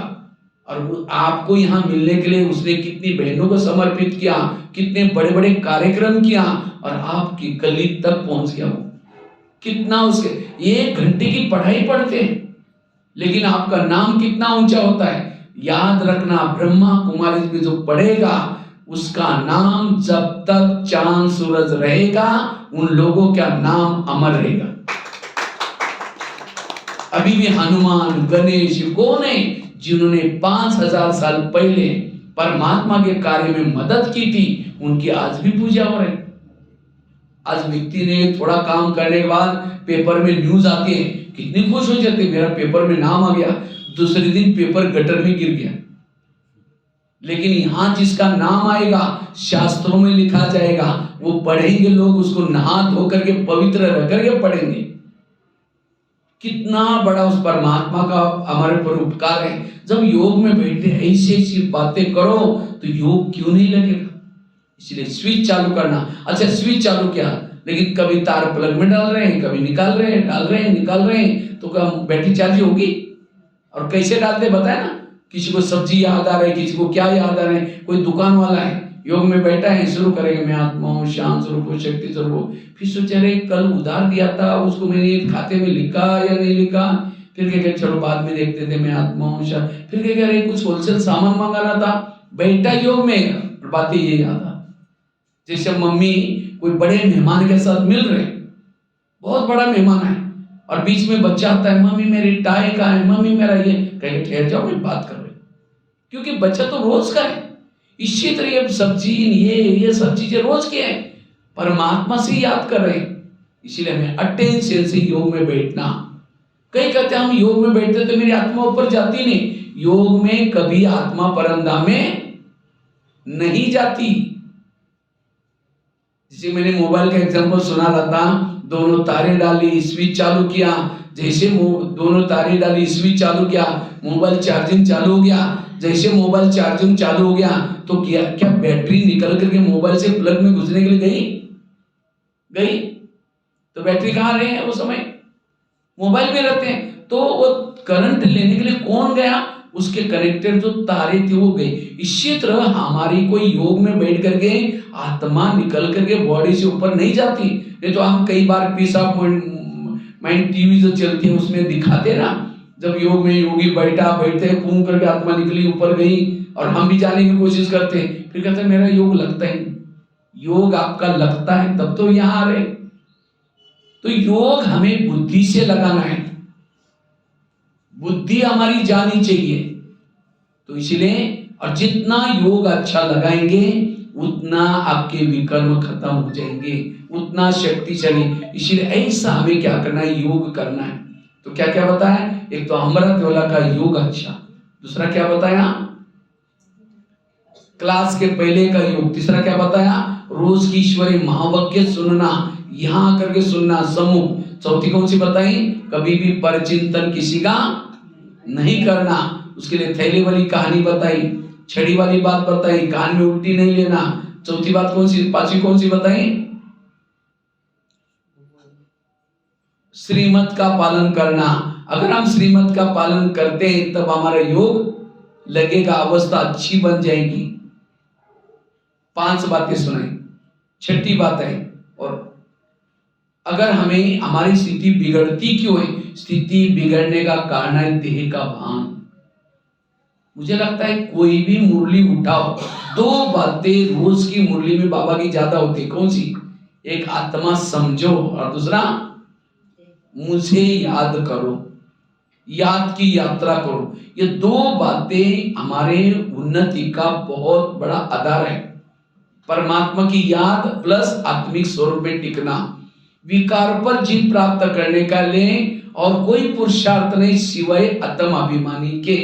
और आपको यहाँ मिलने के लिए उसने कितनी बहनों को समर्पित किया, कितने बड़े बड़े कार्यक्रम किया, और आपकी गली तक पहुंच गया। वो कितना, उसके 1 घंटे की पढ़ाई पढ़ते हैं, लेकिन आपका नाम कितना ऊंचा होता है। याद रखना, ब्रह्मा कुमारी में जो पढ़ेगा उसका नाम जब तक चांद सूरज रहेगा उन लोगों का नाम अमर रहेगा। अभी भी हनुमान, गणेश कौन है जिन्होंने 5000 साल पहले परमात्मा के कार्य में मदद की थी, उनकी आज भी पूजा हो रही। आज व्यक्ति ने थोड़ा काम करने के बाद पेपर में न्यूज आती है, कितनी खुश हो जाती है, मेरा पेपर में नाम आ गया। दूसरे दिन पेपर गटर में गिर गया, लेकिन यहाँ जिसका नाम आएगा, शास्त्रों में लिखा जाएगा, वो पढ़ेंगे लोग, उसको नहा धो करके पवित्र रह करके पढ़ेंगे। कितना बड़ा उस परमात्मा का हमारे पर उपकार है। जब योग में बैठे ऐसी ऐसी बातें करो तो योग क्यों नहीं लगेगा। इसलिए स्विच चालू करना। अच्छा, स्विच चालू किया, लेकिन कभी तार प्लग में डाल रहे हैं, कभी निकाल रहे हैं, डाल रहे हैं, निकाल रहे हैं, तो क्या बैटरी चार्ज होगी? और कैसे डालते बताए ना, किसी को सब्जी याद आ रही है, किसी को क्या याद आ रहा है। कोई दुकान वाला है, योग में बैठा है, शुरू करेगा मैं आत्मा हूँ, शांत स्वरूप हूँ, शक्ति स्वरूप हूँ। फिर सोचा रे कल उधार दिया था, उसको मैंने खाते में लिखा या नहीं लिखा। फिर क्या चलो बाद में देखते थे, मैं आत्मा हूँ। फिर क्या रे कुछ होलसेल सामान मंगाना था, बैठा योग में, बातें ये याद आ। जैसे मम्मी कोई बड़े मेहमान के साथ मिल रहे, बहुत बड़ा मेहमान है, और बीच में बच्चा आता है, मम्मी मेरी टाई कहाँ है, मम्मी मेरा ये, कहीं ठहर जाओ मैं बात कर रही, क्योंकि बच्चा तो रोज का है। इसी तरह सब्जी ये सब चीजें रोज के हैं, परमात्मा से याद कर रहे हैं। इसीलिए हमें अटेंशन से योग में बैठना। कई कहते हैं हम योग में बैठते तो मेरी आत्मा ऊपर जाती नहीं। योग में कभी आत्मा परमधाम में नहीं जाती। जैसे मैंने मोबाइल का एग्जांपल सुना रहा था, दोनों तारे डाली, स्विच चालू किया, जैसे दोनों तारे डाली, स्विच चालू किया, मोबाइल चार्जिंग चालू हो गया। जैसे मोबाइल चार्जिंग चालू हो गया तो क्या बैटरी निकल करके मोबाइल से प्लग में घुसने के लिए गई? तो बैटरी कहाँ रहे हैं? वो समय मोबाइल में रहते हैं, तो वो करंट लेने के लिए कौन गया? उसके कनेक्टेड जो तारे थे वो गए। इसी तरह हमारी कोई योग में बैठ करके आत्मा निकल करके बॉडी से ऊपर नहीं जाती। नहीं तो हम कई बार पीस ऑफ माइंड टीवी जो चलती है उसमें दिखाते ना, जब योग में योगी बैठते घूम करके आत्मा निकली ऊपर गई, और हम भी जाने की कोशिश करते हैं, फिर कहते हैं मेरा योग लगता है। योग आपका लगता है तब तो यहाँ आ रहे। तो योग हमें बुद्धि से लगाना है, बुद्धि हमारी जानी चाहिए। तो इसलिए, और जितना योग अच्छा लगाएंगे उतना आपके विकर्म खत्म हो जाएंगे, उतना शक्तिशाली। इसलिए ऐसा हमें क्या करना है? योग करना है। तो क्या क्या बताया? एक तो अमृत वेला का योग अच्छा, दूसरा क्या बताया? क्लास के पहले का योग, तीसरा क्या बताया? रोज की ईश्वरी महावाक्य सुनना, यहां करके सुनना सम्मुख। चौथी कौन सी बताई? कभी भी परचिंतन किसी का नहीं करना। उसके लिए थैले वाली कहानी बताई, छड़ी वाली बात बताई, कान में उल्टी नहीं लेना। चौथी बात कौन सी? पांचवी कौन सी बताई? श्रीमत का पालन करना। अगर हम श्रीमत का पालन करते हैं तब हमारा योग लगेगा, अवस्था अच्छी बन जाएगी। 5 बातें सुनाई, छठी बात है। और अगर हमें हमारी स्थिति बिगड़ती क्यों है? स्थिति बिगड़ने का कारण है देह का भान। मुझे लगता है कोई भी मुरली उठाओ, 2 बातें रोज की मुरली में बाबा की ज्यादा होती। कौन सी? एक आत्मा समझो, और दूसरा मुझे याद करो, याद की यात्रा करो। ये 2 बातें हमारे उन्नति का बहुत बड़ा आधार है। परमात्मा की याद प्लस आत्मिक स्वरूप में टिकना, विकार पर जीत प्राप्त करने का लिए और कोई पुरुषार्थ नहीं सिवाय आत्म अभिमानी के।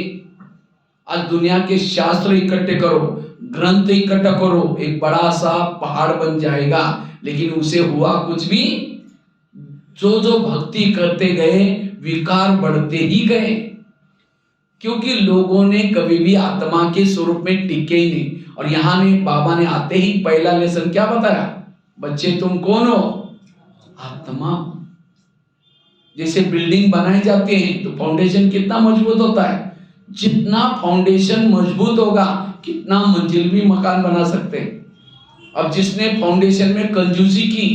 आज दुनिया के शास्त्र इकट्ठे करो, ग्रंथ इकट्ठा करो, एक बड़ा सा पहाड़ बन जाएगा, लेकिन उसे हुआ कुछ भी। जो भक्ति करते गए विकार बढ़ते ही गए, क्योंकि लोगों ने कभी भी आत्मा के स्वरूप में टिके ही नहीं। और यहां ने बाबा ने आते ही पहला लेसन क्या बताया? बच्चे तुम कौन हो? आत्मा। जैसे बिल्डिंग बनाए जाते हैं तो फाउंडेशन कितना मजबूत होता है, जितना फाउंडेशन मजबूत होगा कितना मंजिल भी मकान बना सकते हैं। अब जिसने फाउंडेशन में कंजूसी की,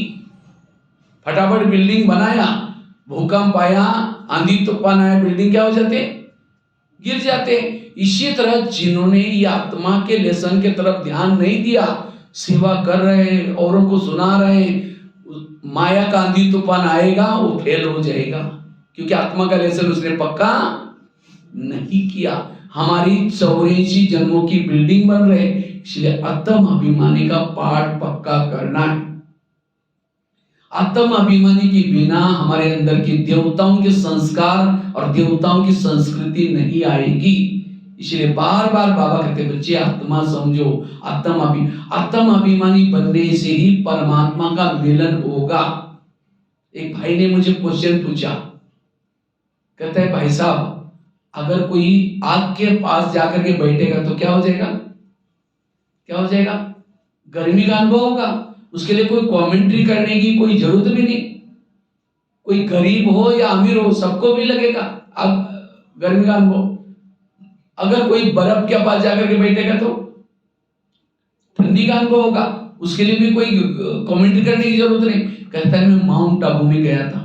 फटाफट बिल्डिंग बनाया, भूकंप आया, आंधी तूफान आया, बिल्डिंग क्या हो जाते? गिर जाते। इसी तरह जिन्होंने ये आत्मा के लेसन के तरफ ध्यान नहीं दिया, सेवा कर रहे, औरों को सुना रहे, माया का आंधी तूफान आएगा वो फेल हो जाएगा, क्योंकि आत्मा का लेसन उसने पक्का नहीं किया। हमारी 84 जन्मों की बिल्डिंग बन रहे, इसलिए आत्म अभिमानी का पाठ पक्का करना है। आत्म अभिमानी के बिना हमारे अंदर की देवताओं के संस्कार और देवताओं की संस्कृति नहीं आएगी। इसलिए बार बार बाबा कहते बच्चे आत्मा समझो, आत्म अभिमानी बनने से ही परमात्मा का मिलन होगा। एक भाई ने मुझे क्वेश्चन पूछा, कहता है भाई साहब अगर कोई आग के पास जाकर के बैठेगा तो क्या हो जाएगा? क्या हो जाएगा? गर्मी का अनुभव होगा। उसके लिए कोई कमेंट्री करने की कोई जरूरत भी नहीं। कोई गरीब हो या अमीर हो सबको भी लगेगा अब गर्मी का अनुभव। अगर कोई बर्फ के पास जाकर के बैठेगा तो ठंडी का अनुभव होगा, उसके लिए भी कोई कमेंट्री करने की जरूरत नहीं। कहता है मैं माउंट आबू में गया था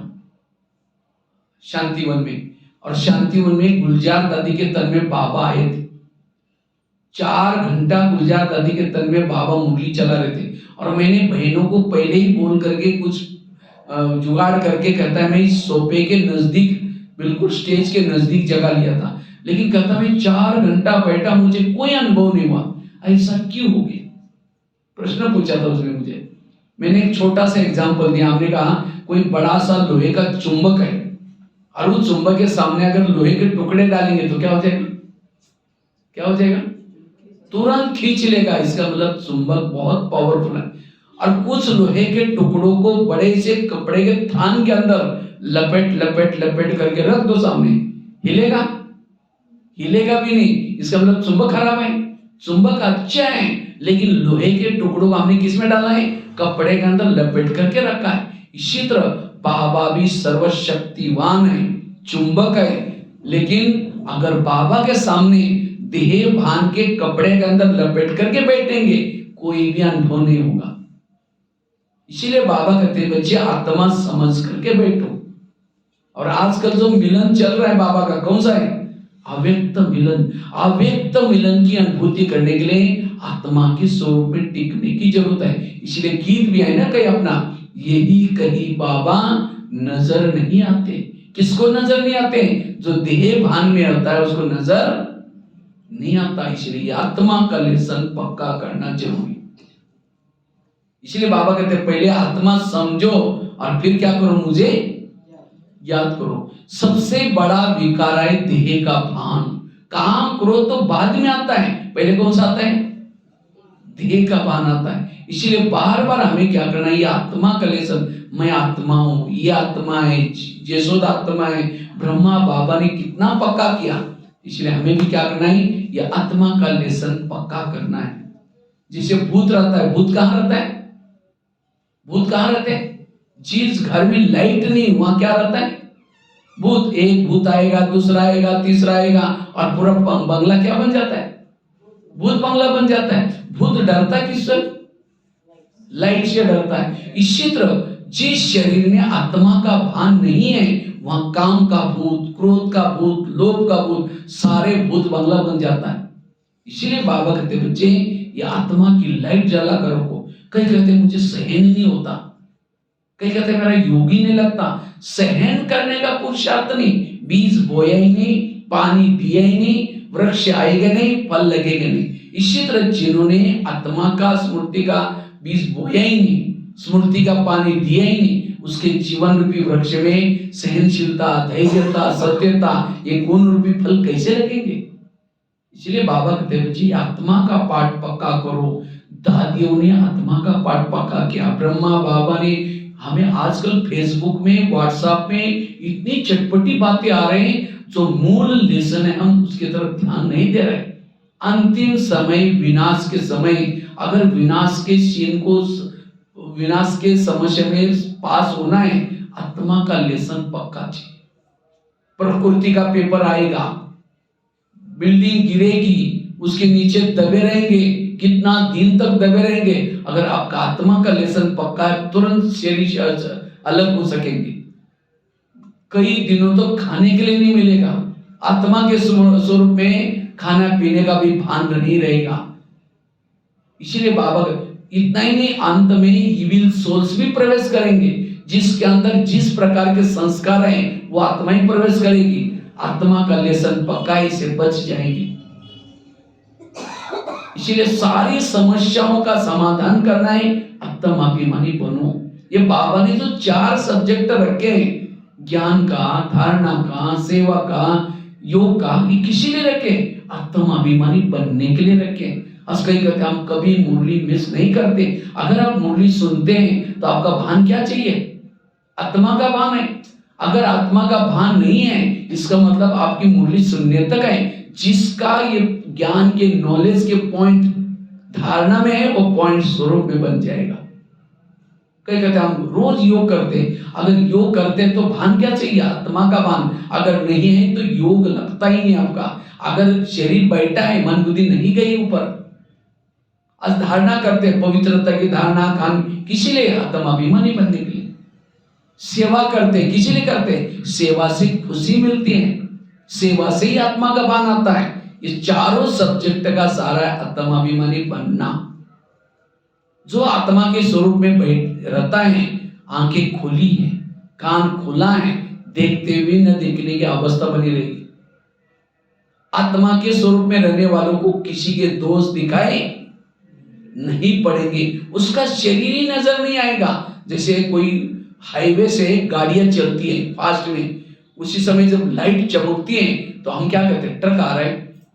शांतिवन में, और शांतिवन में गुलजार दादी के तन में बाबा आए थे। 4 घंटा गुलजार दादी के तन में बाबा मुरली चला रहे थे, और मैंने बहनों को पहले ही बोल करके कुछ जुगाड़ करके, कहता है मैं इस सोफे के नजदीक बिल्कुल स्टेज के नजदीक जगह लिया था, लेकिन कहता मैं 4 घंटा बैठा, मुझे कोई अनुभव नहीं हुआ। ऐसा क्यों हो गया? प्रश्न पूछा था उसने मुझे। मैंने एक छोटा सा एग्जांपल दिया। हमने कहा कोई बड़ा सा लोहे का चुंबक है, और उस चुंबक के सामने अगर लोहे के टुकड़े डालेंगे तो क्या हो जाएगा? क्या हो जाएगा? तुरंत खींच लेगा। इसका मतलब चुंबक बहुत पावरफुल है। और कुछ लोहे के टुकड़ों को बड़े से कपड़े के थान के अंदर लपेट लपेट लपेट करके रख दो सामने, हिलेगा? हिलेगा भी नहीं। इसका मतलब चुंबक खराब है। चुंबक अच्छा है, लेकिन लोहे के टुकड़ों को हमने किस में डाला है? कपड़े के अंदर लपेट करके रखा है। इसी तरह बाबा भी सर्वशक्तिवान है, चुंबक है, लेकिन अगर बाबा के सामने देह भान के कपड़े के अंदर लपेट करके बैठेंगे कोई भी अनुभव नहीं होगा। इसीलिए बाबा कहते हैं बच्चे आत्मा समझ करके बैठो। और आजकल जो मिलन चल रहा है बाबा का, कौन सा है? अव्यक्त मिलन। अव्यक्त मिलन की अनुभूति करने के लिए आत्मा के स्वरूप में टिकने की जरूरत है। इसलिए गीत भी है ना कहीं अपना, यही कहीं बाबा नजर नहीं आते। किसको नजर नहीं आते? जो देह भान में होता है उसको नजर नहीं आता। इसलिए आत्मा का लेसन पक्का करना जरूरी। इसलिए बाबा कहते हैं पहले आत्मा समझो और फिर क्या करो? मुझे याद करो। सबसे बड़ा विकार है देह का भान। काम क्रोध तो बाद में आता है, पहले कौन सा आता है? देह का भान आता है। इसीलिए बार बार हमें क्या करना है? ये आत्मा का लेसन, मैं आत्मा हूं, ये आत्मा है, यशोदा आत्मा है। ब्रह्मा बाबा ने कितना पक्का किया, इसलिए हमें भी क्या करना है? ये आत्मा का लेसन पक्का करना है। जिसे भूत रहता है, भूत कहां रहता है? भूत कहां रहते हैं? जिस घर में लाइट नहीं वहां क्या रहता है? भूत। एक भूत आएगा, दूसरा आएगा, तीसरा आएगा, और पूरा बंगला क्या बन जाता है? भूत बंगला बन जाता है। भूत डरता किससे? लाइट से डरता है। इसी तरह जिस शरीर में आत्मा का भान नहीं है वहां काम का भूत, क्रोध का भूत, लोभ का भूत, सारे भूत बंगला बन जाता है। इसीलिए बाबा कहते बच्चे ये आत्मा की लाइट जला कर रखो। कई कहते मुझे सहन नहीं होता, कई कहते मेरा योगी नहीं लगता। सहन करने का पुरुषार्थ नहीं। बीज बोया ही नहीं, पानी दिया ही नहीं, वृक्ष आएगा नहीं, फल लगेगा नहीं। इसी तरह जिन्होंने आत्मा का, स्मृति का बीज बोया ही नहीं, स्मृति का पानी दिया ही नहीं, उसके जीवन रूपी वृक्ष में सहनशीलता, धैर्यता, सत्यता, ये गुण रूपी फल कैसे लगेंगे? इसलिए बाबा कहते बच्चे आत्मा का पाठ पक्का करो। दादियों ने आत्मा का पाठ पक्का किया। ब्रह्मा बाबा ने हमें आजकल फेसबुक में, व्हाट्सएप में इतनी चटपटी बातें आ रहे हैं, जो मूल लेसन है हम उसकी तरफ ध्यान नहीं दे रहे। अंतिम समय, विनाश के समय, अगर विनाश के सीन को, विनाश के समस्या में पास होना है, आत्मा का लेसन पक्का चाहिए। प्रकृति का पेपर आएगा, बिल्डिंग गिरेगी, उसके नीचे दबे रहेंगे, कितना दिन तक दबे रहेंगे। अगर आपका आत्मा का लेसन पक्का है तुरंत शरीर अलग हो सकेंगे। कई दिनों तक तो खाने के लिए नहीं मिलेगा। आत्मा के स्वरूप में खाना पीने का भी भान नहीं रहेगा। इसीलिए बाबा इतना ही नहीं, अंत में इविल सोल्स भी प्रवेश करेंगे। जिसके अंदर जिस प्रकार के संस्कार हैं वो आत्मा ही प्रवेश करेगी। आत्मा का लेसन पक्का से बच जाएगी। इसीलिए सारी समस्याओं का समाधान करना है, आत्माभिमानी बनो। ये बाबा ने जो 4 सब्जेक्ट रखे हैं, ज्ञान का, धारणा का, सेवा का, योग का, ये किसी लिए रखे? आत्म अभिमानी बनने के लिए रखे। आज कई कहते हम कभी मुरली मिस नहीं करते। अगर आप मुरली सुनते हैं तो आपका भान क्या चाहिए? आत्मा का भान है। अगर आत्मा का भान नहीं है, इसका मतलब आपकी मुरली सुनने तक है। जिसका ये ज्ञान के नॉलेज के पॉइंट धारणा में है, वो पॉइंट स्वरूप में बन जाएगा। कई कहते हम रोज योग करते हैं। अगर योग करते हैं तो भान क्या चाहिए? आत्मा का भान। अगर नहीं है तो योग लगता ही नहीं आपका। अगर शरीर बैठा है, मन बुद्धि नहीं गई ऊपर। आज धारणा करते हैं पवित्रता की धारणा, खान किसी लिए? आत्म अभिमानी बनने के लिए। सेवा करते हैं किसी लिए करते हैं? सेवा से खुशी मिलती है, सेवा से ही आत्मा का भान आता है। ये चारों सब्जेक्ट का सारा है आत्म अभिमानी बनना। जो आत्मा के स्वरूप में बैठ रहता है, आंखें खुली है, कान खुला है, देखते हुए न देखने की अवस्था बनी रहेगी। आत्मा के स्वरूप में रहने वालों को किसी के दोष दिखाए नहीं पड़ेंगे, उसका शरीर ही नजर नहीं आएगा। जैसे कोई हाईवे से गाड़ियां चलती है फास्ट में, उसी समय जब लाइट चमकती है तो हम क्या कहते हैं? ट्रक आ रहा है,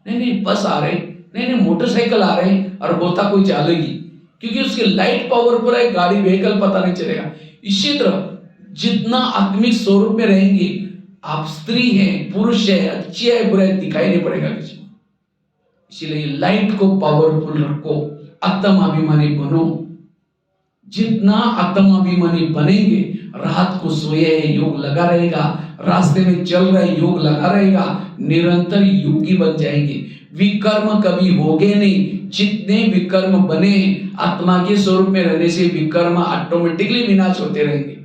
नहीं बस आ रहे, नहीं मोटरसाइकिल आ रहे हैं, और होता कोई चालेगी, क्योंकि उसकी लाइट पावरफुल है, गाड़ी व्हीकल पता नहीं चलेगा। इसी तरह जितना आत्मिक स्वरूप में रहेंगे, आप स्त्री हैं, पुरुष है, अच्छे है, बुरे दिखाई नहीं पड़ेगा किसी को। इसीलिए लाइट को पावरफुल रखो, आत्म अभिमानी बनो। जितना आत्म अभिमानी बनेंगे, रात को सोए योग लगा रहेगा, रास्ते में चल रहे योग लगा रहेगा, निरंतर योगी बन जाएंगे। विकर्म कभी होगे नहीं। जितने विकर्म बने, आत्मा के स्वरूप में रहने से विकर्म ऑटोमेटिकली विनाश होते रहेंगे।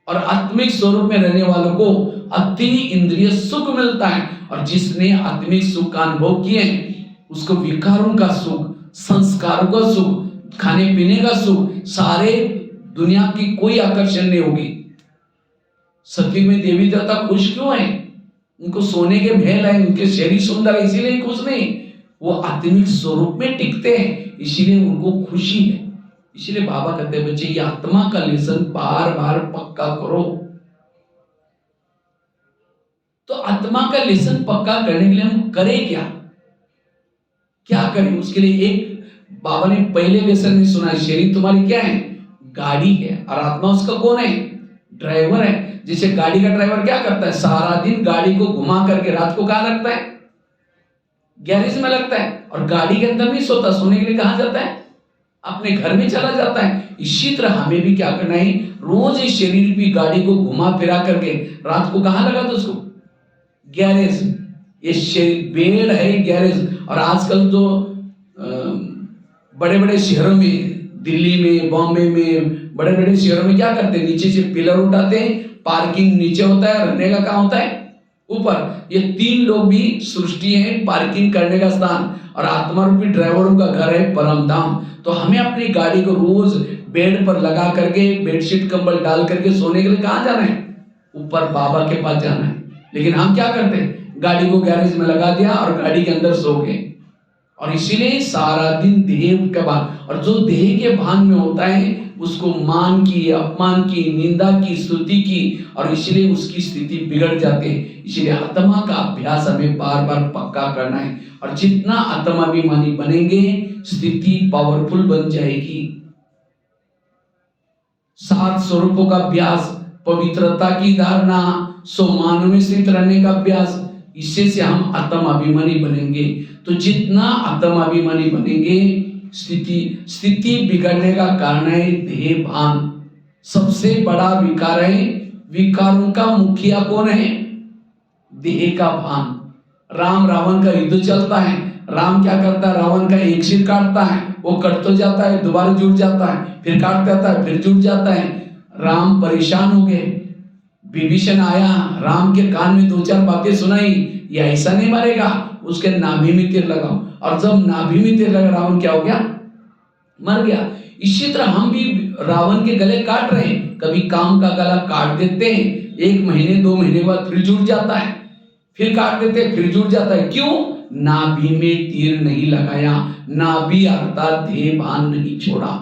और आत्मिक स्वरूप में रहने वालों को अति इंद्रिय सुख मिलता है, और जिसने आत्मिक सुख का अनुभव किए उसको विकारों का सुख, संस्कारों का सुख, खाने पीने का सुख, सारे दुनिया की कोई आकर्षण नहीं होगी। सतयुग में देवी देवता खुश क्यों है? उनको सोने के महल है, उनके शरीर सुंदर है, इसीलिए खुश नहीं, वो आत्मिक स्वरूप में टिकते हैं, इसीलिए उनको खुशी है। इसीलिए बाबा कहते हैं बच्चे, ये आत्मा का लेसन बार बार पक्का करो। तो आत्मा का लेसन पक्का करने के लिए हम करें क्या करें? उसके लिए एक बाबा ने पहले लेसन में सुना, शरीर तुम्हारी क्या है? गाड़ी है, और आत्मा उसका कौन है? ड्राइवर है। जैसे गाड़ी का ड्राइवर क्या करता है? सारा दिन गाड़ी को घुमा करके रात को कहां लगता है? गैरेज में लगता है। और गाड़ी के अंदर नहीं सोता, सोने के लिए कहां जाता है? अपने घर में चला जाता है। इसी तरह हमें भी क्या करना है? रोज इस शरीर की गाड़ी को घुमा फिरा करके रात को कहां लगा दो उसको? गैरेज। ये शरीर बेड है गैरेज। और आजकल तो बड़े बड़े शहरों में, दिल्ली में, बॉम्बे में, बड़े बड़े शहरों में क्या करते हैं? नीचे से पिलर उठाते हैं, पार्किंग नीचे होता है, रहने का कहां होता है? ऊपर। ये 3 लोग भी सृष्टि है, पार्किंग करने का स्थान, और आत्मा रूपी ड्राइवरों का घर है परम धाम। तो हमें अपनी गाड़ी को रोज बेड पर लगा करके, बेडशीट कंबल डाल करके सोने के लिए कहां जाना है? ऊपर बाबा के पास जाना है। लेकिन हम क्या करते हैं? गाड़ी को गैरेज में लगा दिया और गाड़ी के अंदर सो गए। और इसीलिए सारा दिन देह का भान, और जो देह के भान में होता है उसको मान की, अपमान की, निंदा की, स्तुति की, और इसलिए उसकी स्थिति बिगड़ जाती है। इसलिए आत्मा का अभ्यास हमें बार बार पक्का करना है। और जितना आत्माभिमानी बनेंगे, स्थिति पावरफुल बन जाएगी। 7 स्वरूपों का अभ्यास, पवित्रता की धारणा, सोमान में स्थित रहने का अभ्यास, इससे से हम आत्माभिमानी बनेंगे। तो जितना आत्माभिमानी बनेंगे, स्थिति बिगड़ने का कारण है देह भान। सबसे बड़ा विकार है, विकारों का मुखिया कौन है? देह का भान। राम रावण का युद्ध चलता है, राम क्या करता है? रावण का एक सिर काटता है, वो कट तो जाता है, दोबारा जुड़ जाता है, फिर काट देता है, फिर जुड़ जाता है। राम परेशान हो गए। विभीषण आया, राम के कान में 2-4 बातें सुनाई, ये ऐसा नहीं मरेगा, उसके नाभि में तीर लगाओ। और जब नाभि में तीर लगा, रावण क्या हो गया? मर गया। इसी तरह हम भी रावण के गले काट रहे हैं। कभी काम का गला काट देते हैं, 1 महीने 2 महीने बाद फिर जुड़ जाता है, फिर काट देते हैं, फिर जुड़ जाता है। क्यों? नाभि में तीर नहीं लगाया, नाभि अर्थात देह भान नहीं छोड़ा।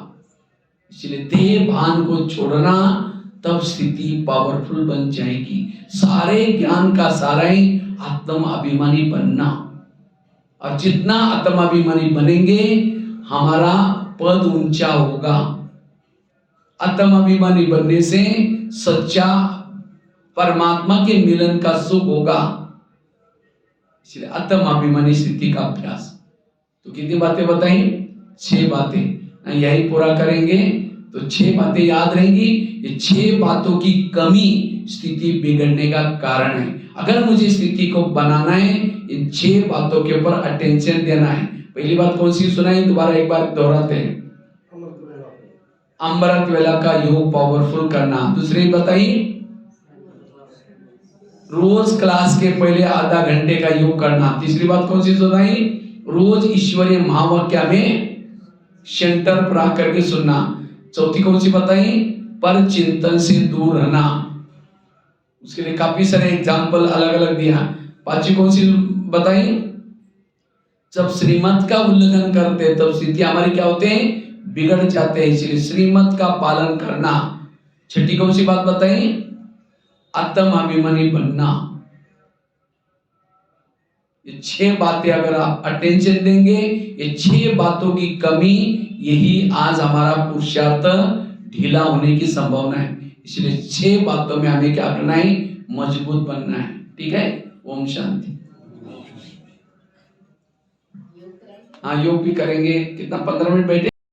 इसलिए देह भान को छोड़ना, तब स्थिति पावरफुल बन जाएगी। सारे ज्ञान का सारा ही आत्म अभिमानी बनना। और जितना आत्म अभिमानी बनेंगे हमारा पद ऊंचा होगा। आत्म अभिमानी बनने से सच्चा परमात्मा के मिलन का सुख होगा। इसलिए आत्म अभिमानी स्थिति का अभ्यास। तो कितनी बातें बताई? 6 बातें। यही पूरा करेंगे तो 6 बातें याद रहेंगी। ये 6 बातों की कमी स्थिति बिगड़ने का कारण है। अगर मुझे स्थिति को बनाना है, इन 6 बातों के ऊपर अटेंशन देना है। पहली बात कौन सी सुनाई? दोबारा एक बार दोहराते हैं। अमृत वेला का योग पावरफुल करना। दूसरी बताइए, रोज क्लास के पहले आधा घंटे का योग करना। तीसरी बात कौन सी सुनाई? रोज ईश्वरीय महावाक्य में सेंटर पर आकर के सुनना। चौथी कौन सी बताई? पर चिंतन से दूर रहना। उसके लिए काफी सारे एग्जाम्पल अलग अलग दिया। पांचवी कौन सी बताई? जब श्रीमत का उल्लंघन करते हैं तब स्थिति हमारी क्या होते हैं? बिगड़ जाते हैं। इसलिए श्रीमत का पालन करना। छठी कौन सी बात बताई? आत्म अभिमानी बनना। ये 6 बातें अगर आप अटेंशन देंगे, ये 6 बातों की कमी, यही आज हमारा पुरुषार्थ ढीला होने की संभावना है। इसलिए 6 बातों में हमें क्या करना है? मजबूत बनना है। ठीक है? ओम शांति। हाँ, योग भी करेंगे। कितना? 15 मिनट बैठे।